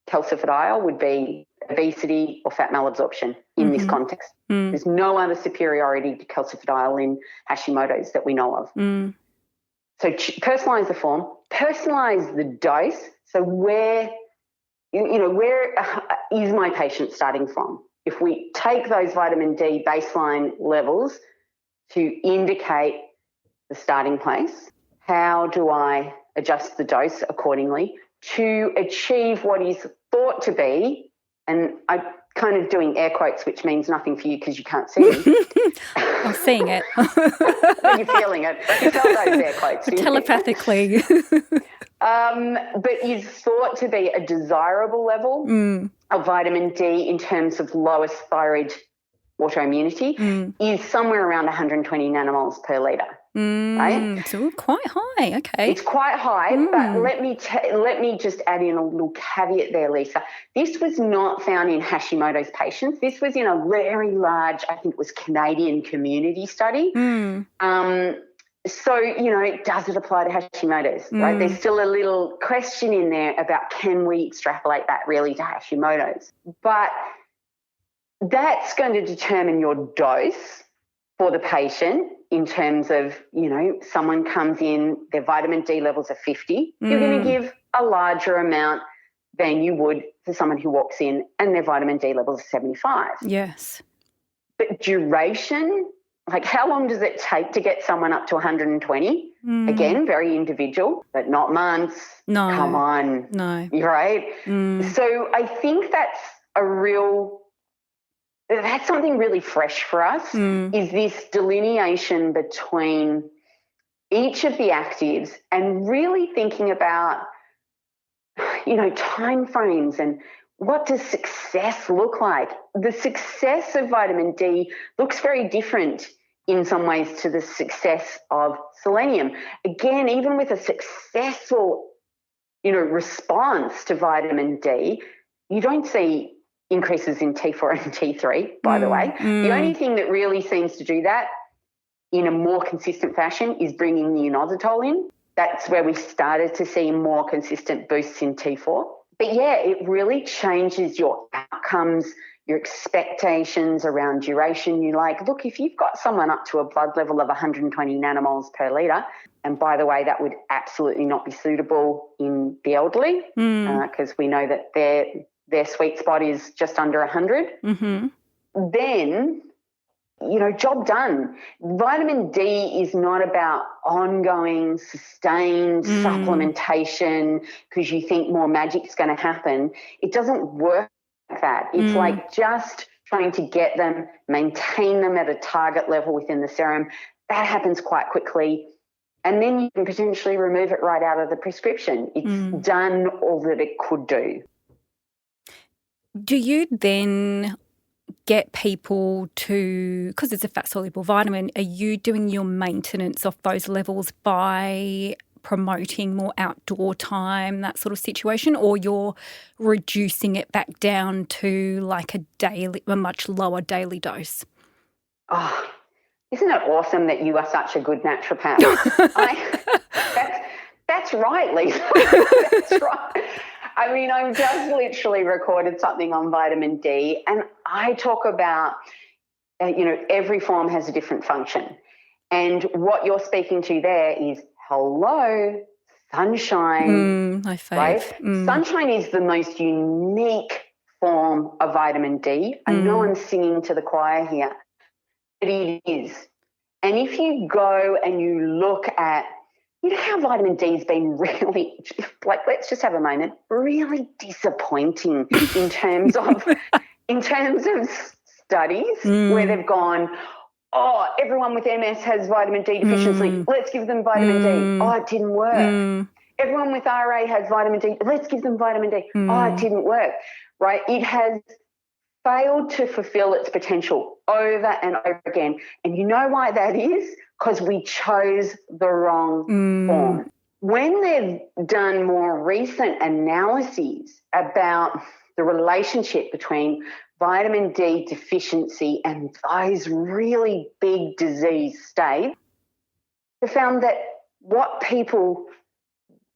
calcifidiol would be obesity or fat malabsorption in this context. There's no other superiority to calcifidiol in Hashimoto's that we know of. So personalize the form, personalize the dose. So where is my patient starting from? If we take those vitamin D baseline levels to indicate the starting place, how do I adjust the dose accordingly to achieve what is thought to be, and I'm kind of doing air quotes, which means nothing for you because you can't see me. I'm seeing it. You're feeling it. You felt those air quotes. Telepathically. But is thought to be a desirable level of vitamin D in terms of lowest thyroid autoimmunity is somewhere around 120 nanomoles per litre. Right? So quite high, okay. It's quite high, but let me just add in a little caveat there, Lisa. This was not found in Hashimoto's patients. This was in a very large, I think it was Canadian community study. So, does it apply to Hashimoto's, right? There's still a little question in there about can we extrapolate that really to Hashimoto's? But that's going to determine your dose for the patient in terms of, someone comes in, their vitamin D levels are 50. You're going to give a larger amount than you would for someone who walks in and their vitamin D levels are 75. Yes. But duration, like how long does it take to get someone up to 120? Again, very individual, but not months. No. Come on. No. Right? So I think that's something really fresh for us, is this delineation between each of the actives and really thinking about, time frames and what does success look like. The success of vitamin D looks very different in some ways to the success of selenium. Again, even with a successful, response to vitamin D, you don't see increases in T4 and T3, by the way. The only thing that really seems to do that in a more consistent fashion is bringing Myo-inositol in. That's where we started to see more consistent boosts in T4. But, yeah, it really changes your outcomes, your expectations around duration. You're like, look, if you've got someone up to a blood level of 120 nanomoles per litre, and by the way, that would absolutely not be suitable in the elderly because we know that their sweet spot is just under 100, then, job done. Vitamin D is not about ongoing, sustained supplementation because you think more magic's going to happen. It doesn't work like that. It's like just trying to get them, maintain them at a target level within the serum. That happens quite quickly. and then you can potentially remove it right out of the prescription. It's done all that it could do. Do you then get people to, because it's a fat-soluble vitamin, are you doing your maintenance of those levels by promoting more outdoor time, that sort of situation, or you're reducing it back down to like a much lower daily dose? Oh, isn't it awesome that you are such a good naturopath? That's right, Lisa. That's right. I mean, I've just literally recorded something on vitamin D, and I talk about, every form has a different function. And what you're speaking to there is, hello, sunshine. My fave. Right? Sunshine is the most unique form of vitamin D. I know I'm singing to the choir here, but it is. And if you go and you look at, how vitamin D has been really, let's just have a moment, really disappointing in terms of studies where they've gone, everyone with MS has vitamin D deficiency. Let's give them vitamin D. Oh, it didn't work. Everyone with RA has vitamin D. Let's give them vitamin D. Oh, it didn't work. Right? It has failed to fulfill its potential over and over again. And you know why that is? Because we chose the wrong form. When they've done more recent analyses about the relationship between vitamin D deficiency and those really big disease states, they found that what people,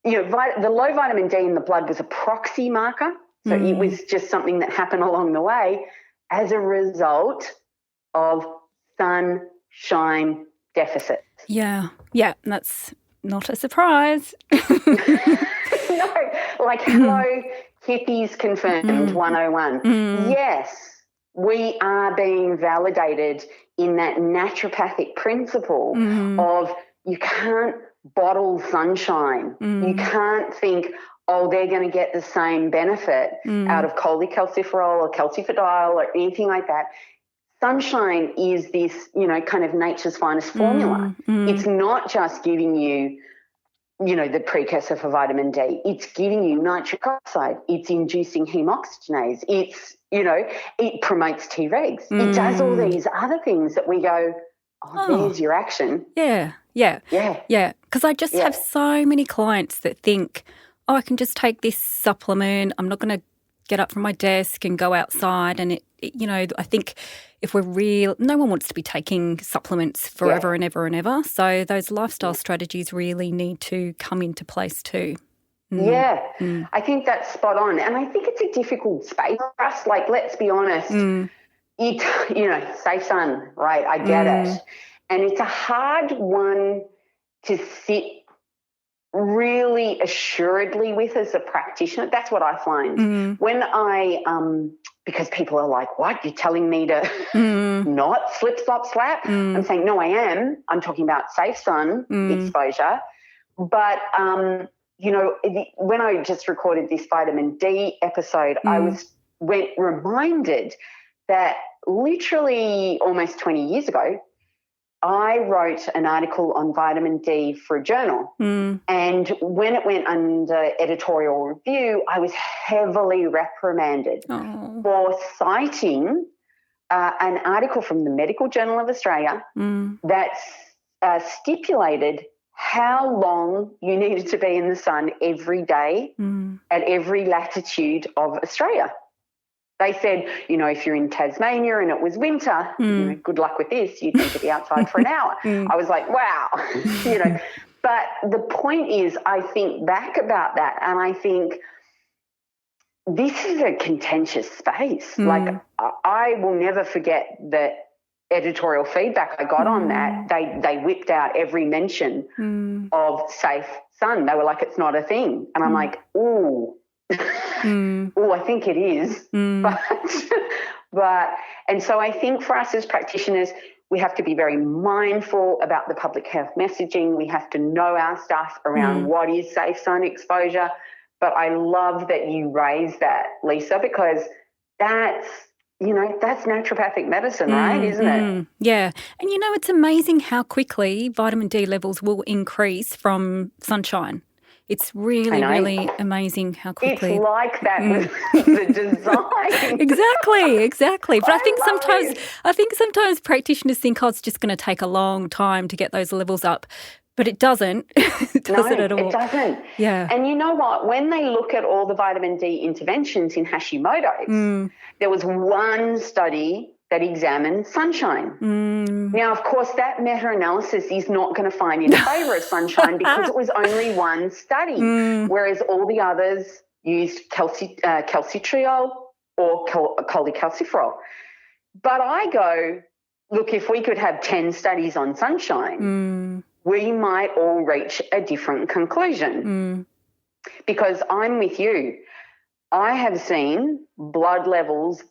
the low vitamin D in the blood was a proxy marker. So it was just something that happened along the way as a result of sunshine deficit. Yeah, that's not a surprise. No, hello, hippies confirmed 101. Yes, we are being validated in that naturopathic principle of you can't bottle sunshine. You can't think, they're going to get the same benefit out of cholecalciferol or calcifediol or anything like that. Sunshine is this, kind of nature's finest formula. It's not just giving you, the precursor for vitamin D. It's giving you nitric oxide. It's inducing heme oxygenase. It's, it promotes Tregs. It does all these other things that we go, there's your action. Yeah. Because I just have so many clients that think, I can just take this supplement. I'm not going to get up from my desk and go outside. And I think if we're real, no one wants to be taking supplements forever and ever and ever. So those lifestyle strategies really need to come into place too. I think that's spot on. And I think it's a difficult space for us. Let's be honest, safe sun, right? I get it. And it's a hard one to sit really assuredly with as a practitioner. That's what I find. When I, because people are like, what, you're telling me to not slip, slop, slap? I'm saying, no, I am. I'm talking about safe sun exposure. But, when I just recorded this vitamin D episode, I was reminded that literally almost 20 years ago, I wrote an article on vitamin D for a journal. And when it went under editorial review, I was heavily reprimanded for citing an article from the Medical Journal of Australia that stipulated how long you needed to be in the sun every day at every latitude of Australia. They said, if you're in Tasmania and it was winter, good luck with this. You'd need to be outside for an hour. I was like, wow, But the point is, I think back about that and I think this is a contentious space. I will never forget the editorial feedback I got on that. They whipped out every mention of safe sun. They were like, it's not a thing. And I'm like, ooh. I think it is. But and so I think for us as practitioners, we have to be very mindful about the public health messaging. We have to know our stuff around what is safe sun exposure. But I love that you raised that, Lisa, because that's that's naturopathic medicine, right? Isn't it? Yeah. And it's amazing how quickly vitamin D levels will increase from sunshine. It's really, really amazing how quickly. It's like that with the design. Exactly. But I think sometimes practitioners think, it's just going to take a long time to get those levels up. But it doesn't. It doesn't at all. It doesn't. Yeah. And you know what? When they look at all the vitamin D interventions in Hashimoto's, there was one study that examined sunshine. Now, of course, that meta-analysis is not going to find in favour of sunshine because it was only one study, whereas all the others used calcitriol or cholecalciferol. But I go, look, if we could have 10 studies on sunshine, we might all reach a different conclusion. Because I'm with you. I have seen blood levels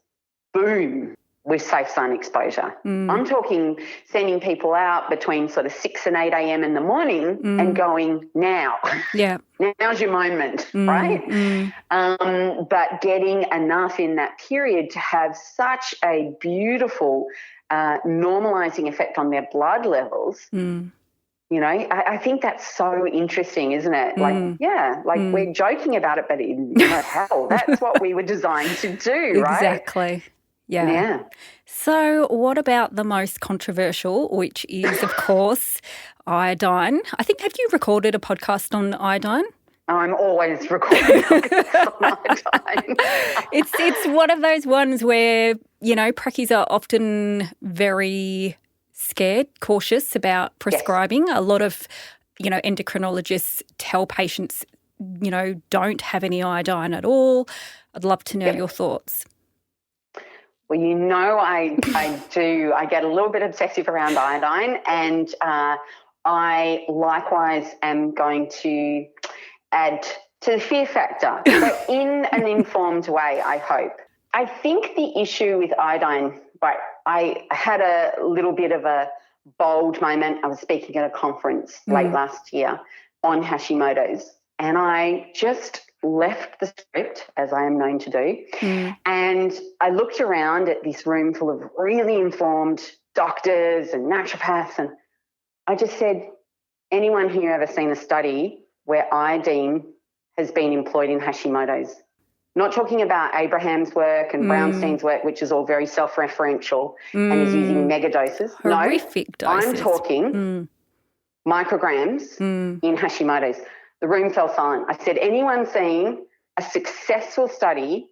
boom with safe sun exposure. I'm talking sending people out between sort of 6 and 8 a.m. in the morning and going, now. Yeah. Now's your moment, right? But getting enough in that period to have such a beautiful normalising effect on their blood levels, I think that's so interesting, isn't it? We're joking about it, but hell, that's what we were designed to do, right? Exactly. Yeah. So what about the most controversial, which is, of course, iodine? Have you recorded a podcast on iodine? I'm always recording on iodine. It's one of those ones where, prackies are often very scared, cautious about prescribing. Yes. A lot of, endocrinologists tell patients, don't have any iodine at all. I'd love to know your thoughts. Well, I do. I get a little bit obsessive around iodine, and I likewise am going to add to the fear factor, but in an informed way, I hope. I think the issue with iodine, I had a little bit of a bold moment. I was speaking at a conference late last year on Hashimoto's, and I just left the script, as I am known to do, and I looked around at this room full of really informed doctors and naturopaths, and I just said, anyone here ever seen a study where iodine has been employed in Hashimoto's? Not talking about Abraham's work and Brownstein's work, which is all very self-referential and is using mega doses. Horrific doses. I'm talking micrograms in Hashimoto's. The room fell silent. I said, anyone seen a successful study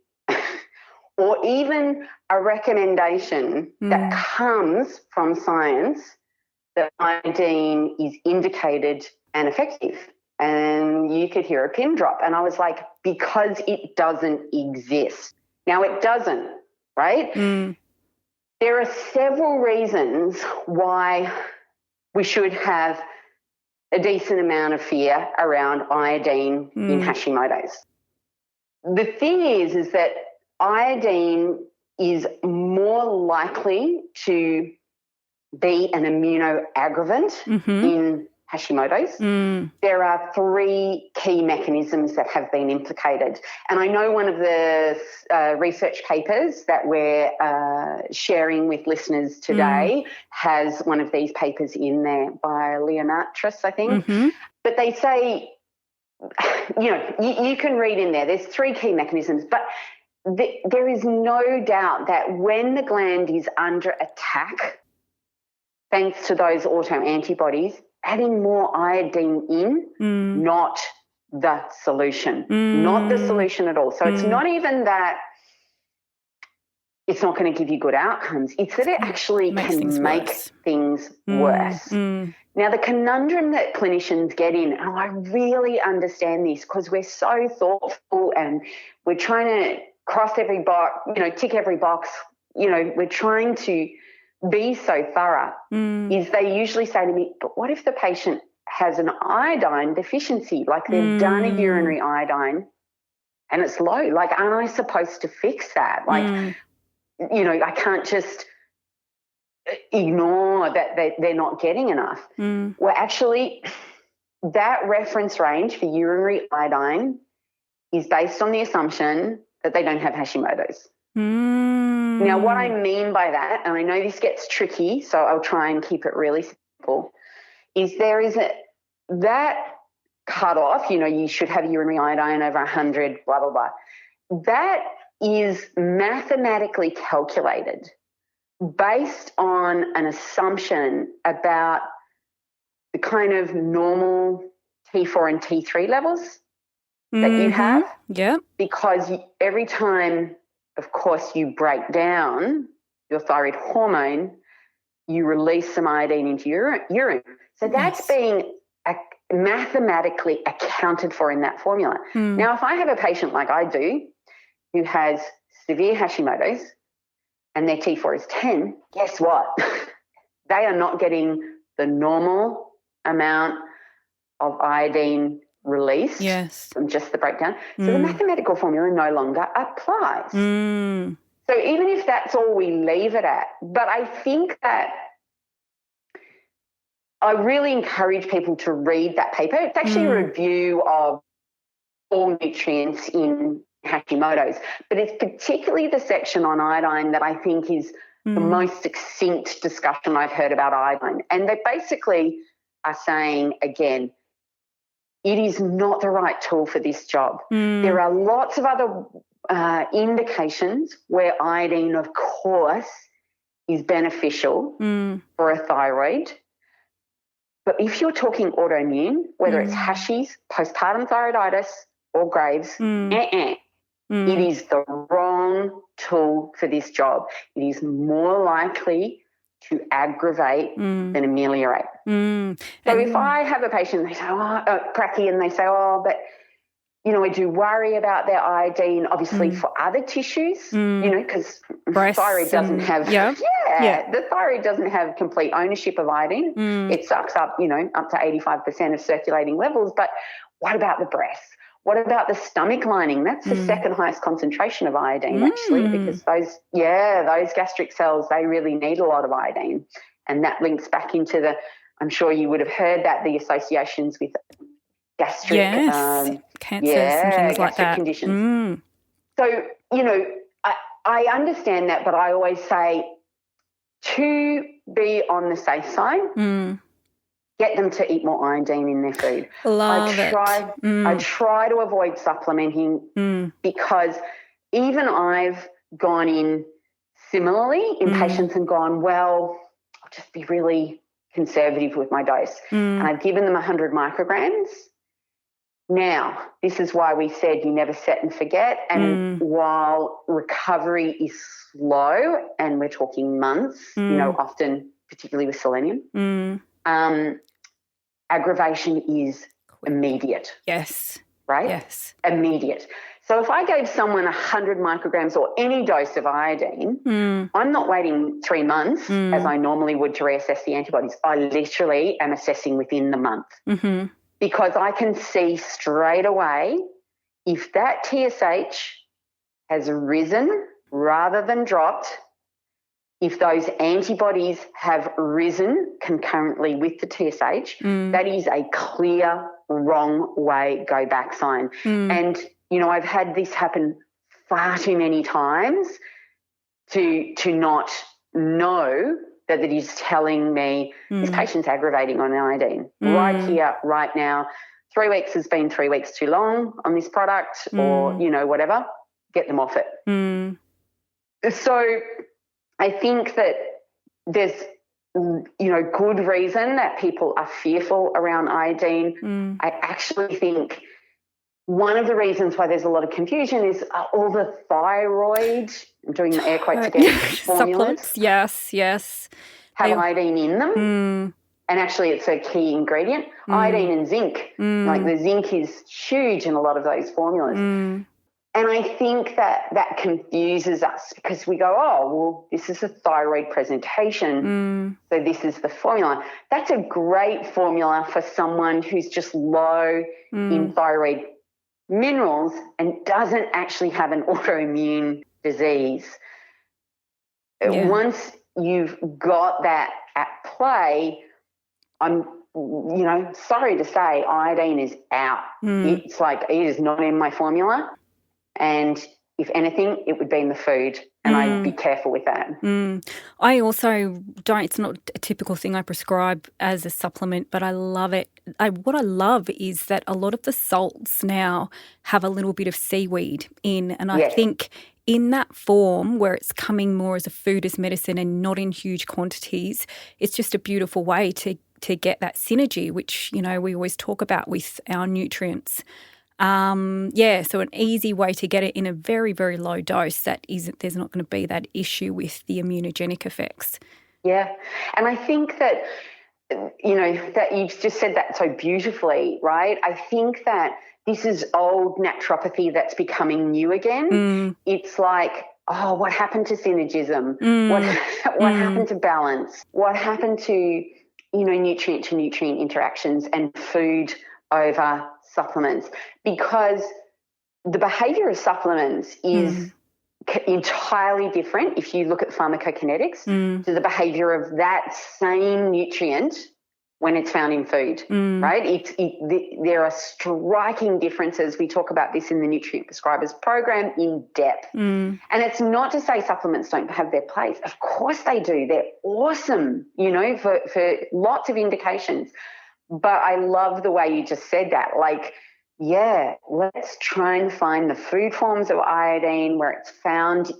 or even a recommendation that comes from science that iodine is indicated and effective? And you could hear a pin drop. And I was like, because it doesn't exist. Now, it doesn't, right? There are several reasons why we should have a decent amount of fear around iodine in Hashimoto's. The thing is that iodine is more likely to be an immunoaggravant in Hashimoto's. There are 3 key mechanisms that have been implicated. And I know one of the research papers that we're sharing with listeners today has one of these papers in there by Leonatris, I think. But they say, you can read in there, there's 3 key mechanisms, but there is no doubt that when the gland is under attack, thanks to those autoantibodies, adding more iodine in, not the solution, not the solution at all. So it's not even that it's not going to give you good outcomes. It's that it actually can make things worse. Now, the conundrum that clinicians get in, and I really understand this because we're so thoughtful and we're trying to cross every box, tick every box, we're trying to be so thorough, is they usually say to me, but what if the patient has an iodine deficiency, like they've done a urinary iodine and it's low? Like, aren't I supposed to fix that? Like, I can't just ignore that they're not getting enough. Well, actually, that reference range for urinary iodine is based on the assumption that they don't have Hashimoto's. Now, what I mean by that, and I know this gets tricky, so I'll try and keep it really simple, is there is that cutoff, you should have urinary iodine over 100, blah, blah, blah. That is mathematically calculated based on an assumption about the kind of normal T4 and T3 levels that you have. Yeah. Because every time, of course, you break down your thyroid hormone, you release some iodine into urine. So that's being mathematically accounted for in that formula. Now, if I have a patient like I do who has severe Hashimoto's and their T4 is 10, guess what? They are not getting the normal amount of iodine released from just the breakdown. So the mathematical formula no longer applies. So even if that's all we leave it at, but I think that I really encourage people to read that paper. It's actually a review of all nutrients in Hashimoto's, but it's particularly the section on iodine that I think is the most succinct discussion I've heard about iodine. And they basically are saying, again, it is not the right tool for this job. There are lots of other indications where iodine, of course, is beneficial for a thyroid. But if you're talking autoimmune, whether it's Hashis, postpartum thyroiditis, or Graves, it is the wrong tool for this job. It is more likely to aggravate than ameliorate. So if I have a patient, they say, cracky, and they say, but, I do worry about their iodine, obviously for other tissues, because thyroid doesn't have, the thyroid doesn't have complete ownership of iodine. It sucks up, up to 85% of circulating levels. But what about the breast? What about the stomach lining? That's the second highest concentration of iodine, actually, because those gastric cells, they really need a lot of iodine. And that links back into I'm sure you would have heard that, the associations with gastric cancers and things like that. Conditions. So, I understand that, but I always say to be on the safe side, get them to eat more iodine in their food. I try to avoid supplementing because even I've gone in similarly in patients and gone, I'll just be really conservative with my dose. And I've given them 100 micrograms. Now, this is why we said you never set and forget. And while recovery is slow, and we're talking months, often, particularly with selenium, aggravation is immediate. Yes. Right? Yes. Immediate. So if I gave someone 100 micrograms or any dose of iodine, I'm not waiting 3 months as I normally would to reassess the antibodies. I literally am assessing within the month because I can see straight away if that TSH has risen rather than dropped, if those antibodies have risen concurrently with the TSH, that is a clear wrong way go back sign. And, I've had this happen far too many times to not know that it is telling me this patient's aggravating on iodine right here, right now. 3 weeks has been 3 weeks too long on this product or, whatever, get them off it. So I think that there's, good reason that people are fearful around iodine. I actually think one of the reasons why there's a lot of confusion is all the thyroid, I'm doing the air quotes again, formulas. Yes. Have iodine in them. And actually it's a key ingredient. Iodine and zinc. Like the zinc is huge in a lot of those formulas. And I think that confuses us because we go, this is a thyroid presentation, so this is the formula. That's a great formula for someone who's just low in thyroid minerals and doesn't actually have an autoimmune disease. Once you've got that at play, I'm sorry to say, iodine is out. It's like it is not in my formula. And if anything, it would be in the food, and I'd be careful with that. I also don't, it's not a typical thing I prescribe as a supplement, but I love it. What I love is that a lot of the salts now have a little bit of seaweed in, and I think in that form where it's coming more as a food as medicine and not in huge quantities, it's just a beautiful way to get that synergy, which, you know, we always talk about with our nutrients. So an easy way to get it in a very, very low dose there's not going to be that issue with the immunogenic effects. Yeah. And I think that, you know, that you've just said that so beautifully, right? I think that this is old naturopathy that's becoming new again. It's like, oh, what happened to synergism? What happened to balance? What happened to, you know, nutrient to nutrient interactions and food over supplements? Because the behaviour of supplements is entirely different if you look at pharmacokinetics to the behaviour of that same nutrient when it's found in food, right? There are striking differences. We talk about this in the Nutrient Prescribers Program in depth. And it's not to say supplements don't have their place. Of course they do. They're awesome, you know, for lots of indications. But I love the way you just said that. Like, yeah, let's try and find the food forms of iodine where it's found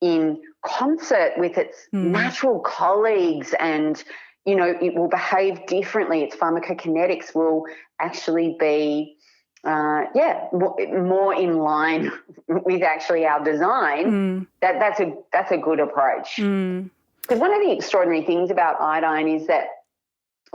in concert with its natural colleagues, and, you know, it will behave differently. Its pharmacokinetics will actually be, more in line with actually our design. That's a good approach. Because one of the extraordinary things about iodine is that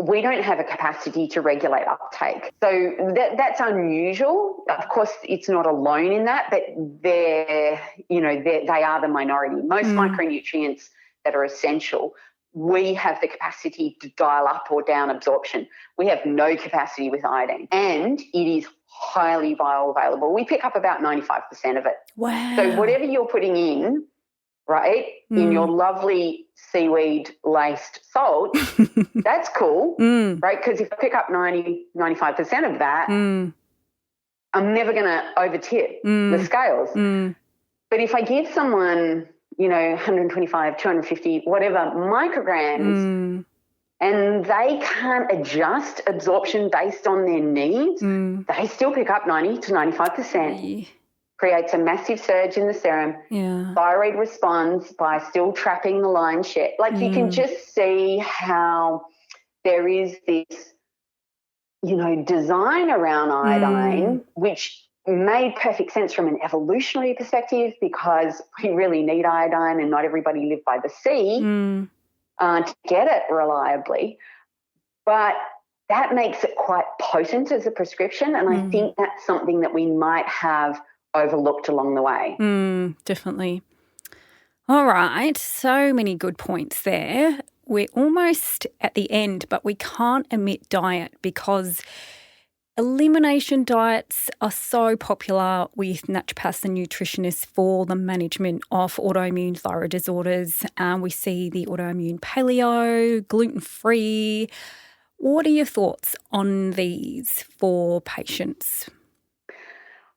we don't have a capacity to regulate uptake. So that's unusual. Of course, it's not alone in that, but they are the minority. Most micronutrients that are essential, we have the capacity to dial up or down absorption. We have no capacity with iodine, and it is highly bioavailable. We pick up about 95% of it. Wow. So whatever you're putting in, right, in your lovely seaweed-laced salt, that's cool, right? Because if I pick up 95% of that, I'm never going to over-tip the scales. But if I give someone, you know, 125, 250, whatever micrograms, and they can't adjust absorption based on their needs, they still pick up 90 to 95%. Creates a massive surge in the serum. Thyroid responds by still trapping the lion shit. Like you can just see how there is this, you know, design around iodine, which made perfect sense from an evolutionary perspective, because we really need iodine and not everybody lived by the sea to get it reliably. But that makes it quite potent as a prescription, and I think that's something that we might have overlooked along the way. Definitely. All right, so many good points there. We're almost at the end, but we can't omit diet, because elimination diets are so popular with naturopaths and nutritionists for the management of autoimmune thyroid disorders. We see the autoimmune paleo, gluten-free. What are your thoughts on these for patients?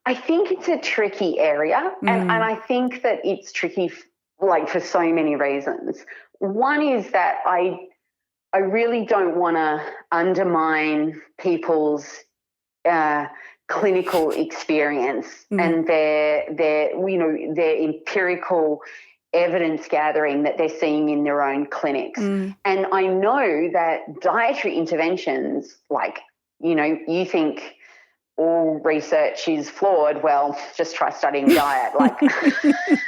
I think it's a tricky area, and I think that it's tricky for so many reasons. One is that I really don't want to undermine people's clinical experience and their empirical evidence gathering that they're seeing in their own clinics. And I know that dietary interventions, like, you know, you think all research is flawed, well, just try studying diet. Like,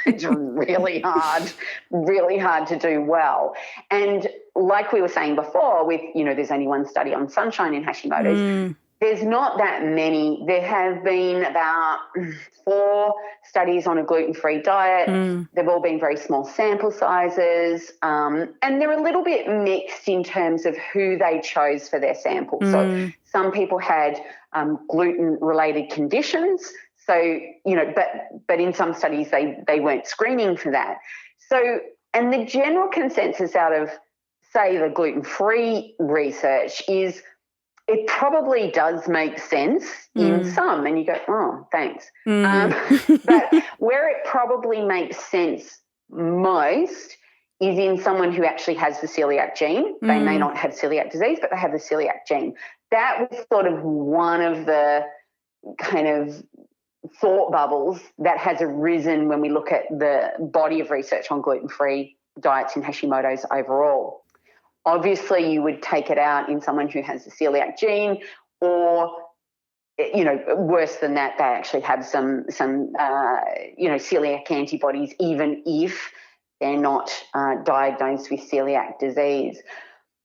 it's really hard to do well. And like we were saying before, with, you know, there's only one study on sunshine in Hashimoto's. There's not that many. There have been about 4 studies on a gluten-free diet. They've all been very small sample sizes, and they're a little bit mixed in terms of who they chose for their sample. So some people had gluten-related conditions. So, you know, but in some studies they weren't screening for that. So, and the general consensus out of, say, the gluten-free research is it probably does make sense in some, and you go, oh, thanks. But where it probably makes sense most is in someone who actually has the celiac gene. They may not have celiac disease, but they have the celiac gene. That was sort of one of the kind of thought bubbles that has arisen when we look at the body of research on gluten-free diets in Hashimoto's overall. Obviously, you would take it out in someone who has the celiac gene, or, you know, worse than that, they actually have some celiac antibodies, even if they're not diagnosed with celiac disease.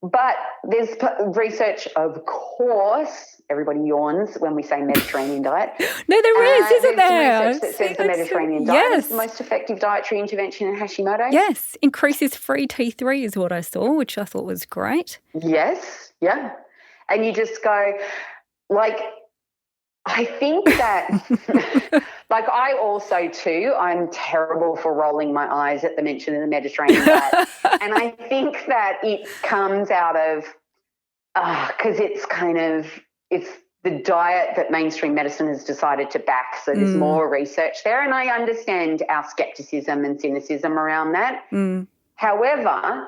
But there's research, of course, everybody yawns when we say Mediterranean diet. No, there is, isn't there? Research that says the Mediterranean diet is the most effective dietary intervention in Hashimoto. Yes, increases free T3 is what I saw, which I thought was great. Yes, yeah. And you just go, like, I think that, like, I also too, I'm terrible for rolling my eyes at the mention of the Mediterranean diet. And I think that it comes out of, because it's the diet that mainstream medicine has decided to back. So there's more research there. And I understand our skepticism and cynicism around that. However,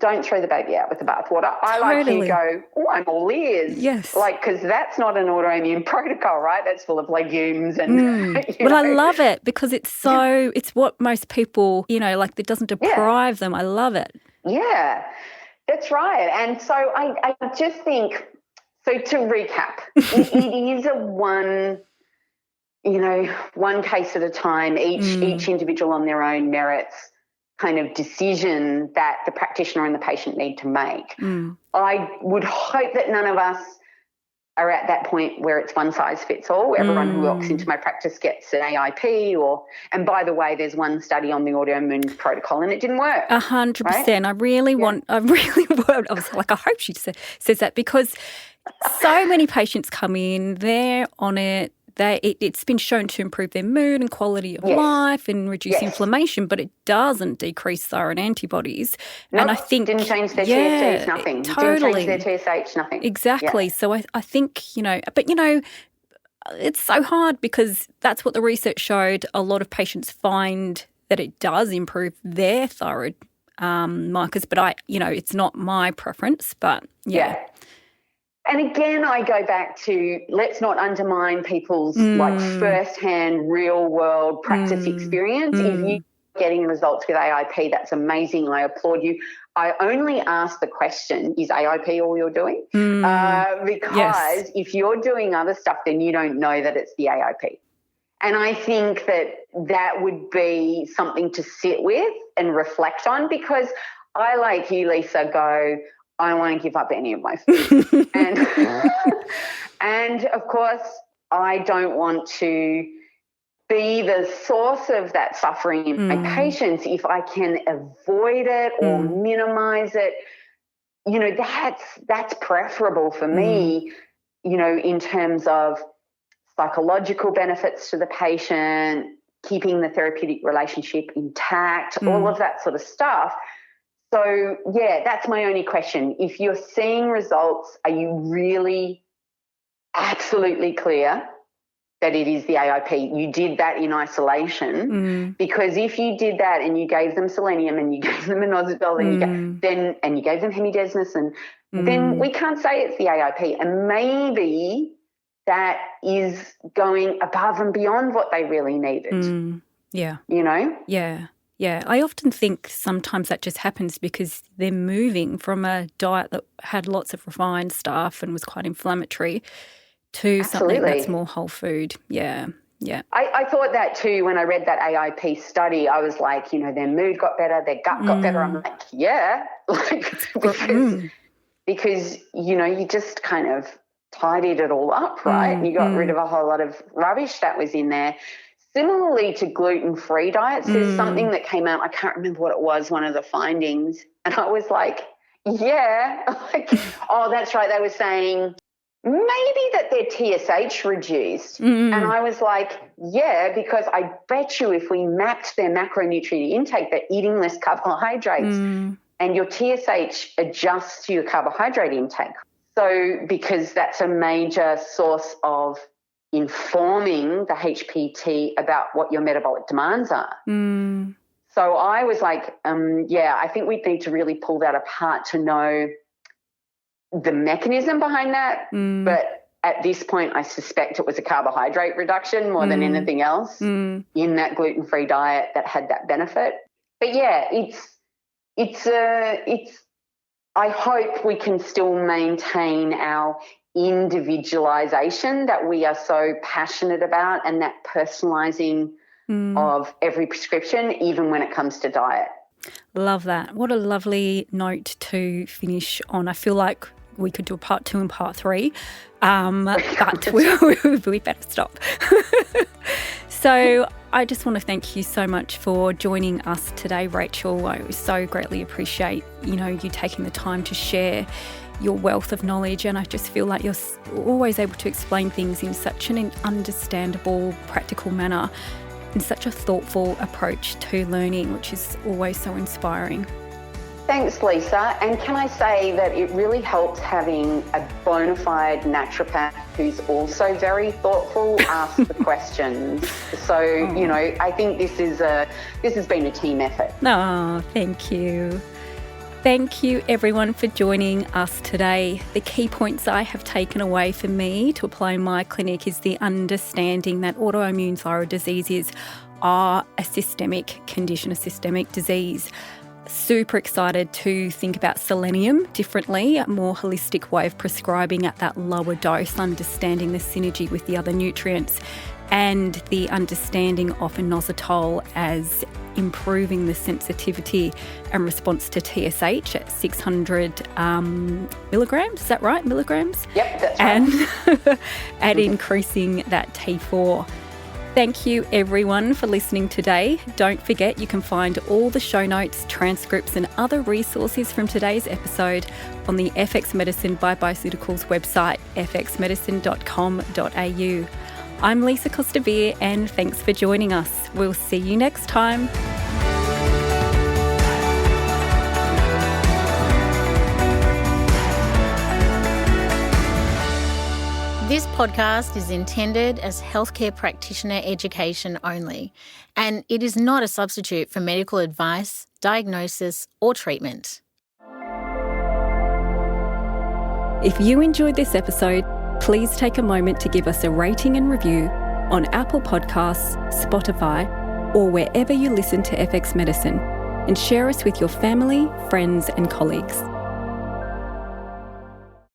don't throw the baby out with the bathwater. I like you go, oh, I'm all ears. Yes. Like, because that's not an autoimmune protocol, right? That's full of legumes and, Well, I love it because it's so, it's what most people, you know, like it doesn't deprive them. I love it. Yeah, that's right. And so I just think, so to recap, it is a one case at a time, each individual on their own merits kind of decision that the practitioner and the patient need to make. I would hope that none of us are at that point where it's one size fits all, where everyone who walks into my practice gets an AIP and by the way, there's one study on the autoimmune protocol and it didn't work. 100%. Right? I really want, I was like, I hope she says that because so many patients come in, they're on it, it's been shown to improve their mood and quality of life and reduce inflammation, but it doesn't decrease thyroid antibodies. Nope, and I think didn't change their TSH, nothing. Totally. Didn't change their TSH, nothing. Exactly. So I think, but it's so hard because that's what the research showed. A lot of patients find that it does improve their thyroid markers, but it's not my preference, but yeah. And again, I go back to let's not undermine people's like first-hand, real-world practice experience. If you're getting results with AIP, that's amazing. I applaud you. I only ask the question, is AIP all you're doing? Because if you're doing other stuff, then you don't know that it's the AIP. And I think that would be something to sit with and reflect on because I, like you, Lisa, I don't want to give up any of my food. and of course, I don't want to be the source of that suffering in my patients if I can avoid it or minimize it. That's preferable for me, in terms of psychological benefits to the patient, keeping the therapeutic relationship intact, all of that sort of stuff. So, that's my only question. If you're seeing results, are you really absolutely clear that it is the AIP? You did that in isolation because if you did that and you gave them selenium and you gave them inositol and you gave them hemidesmos, then we can't say it's the AIP. And maybe that is going above and beyond what they really needed. Yeah. Yeah. Yeah, I often think sometimes that just happens because they're moving from a diet that had lots of refined stuff and was quite inflammatory to something that's more whole food. Yeah. I thought that too when I read that AIP study. I was like, their mood got better, their gut got better. I'm like, because you just kind of tidied it all up, right? You got rid of a whole lot of rubbish that was in there. Similarly to gluten-free diets, there's something that came out, I can't remember what it was, one of the findings, and I was like, oh, that's right, they were saying maybe that their TSH reduced. And I was like, because I bet you if we mapped their macronutrient intake, they're eating less carbohydrates and your TSH adjusts to your carbohydrate intake. So because that's a major source of informing the HPT about what your metabolic demands are. So I was like, I think we need to really pull that apart to know the mechanism behind that. But at this point, I suspect it was a carbohydrate reduction more than anything else in that gluten-free diet that had that benefit. But yeah, I hope we can still maintain our individualization that we are so passionate about, and that personalizing of every prescription, even when it comes to diet. Love that. What a lovely note to finish on. I feel like we could do a part 2 and part 3, but we better stop. So I just want to thank you so much for joining us today, Rachel. I so greatly appreciate, you taking the time to share your wealth of knowledge, and I just feel like you're always able to explain things in such an understandable, practical manner, in such a thoughtful approach to learning, which is always so inspiring. Thanks, Lisa. And can I say that it really helps having a bona fide naturopath who's also very thoughtful ask the questions. So, I think this has been a team effort. Oh, thank you. Thank you, everyone, for joining us today. The key points I have taken away for me to apply in my clinic is the understanding that autoimmune thyroid diseases are a systemic condition, a systemic disease. Super excited to think about selenium differently, a more holistic way of prescribing at that lower dose, understanding the synergy with the other nutrients, and the understanding of inositol as improving the sensitivity and response to TSH at 600 milligrams. Is that right? Milligrams? Yep, that's right. And increasing that T4. Thank you, everyone, for listening today. Don't forget, you can find all the show notes, transcripts, and other resources from today's episode on the FX Medicine by Bioceuticals website, fxmedicine.com.au. I'm Lisa Costa-Bir, and thanks for joining us. We'll see you next time. This podcast is intended as healthcare practitioner education only, and it is not a substitute for medical advice, diagnosis, or treatment. If you enjoyed this episode, please take a moment to give us a rating and review on Apple Podcasts, Spotify, or wherever you listen to FX Medicine, and share us with your family, friends, and colleagues.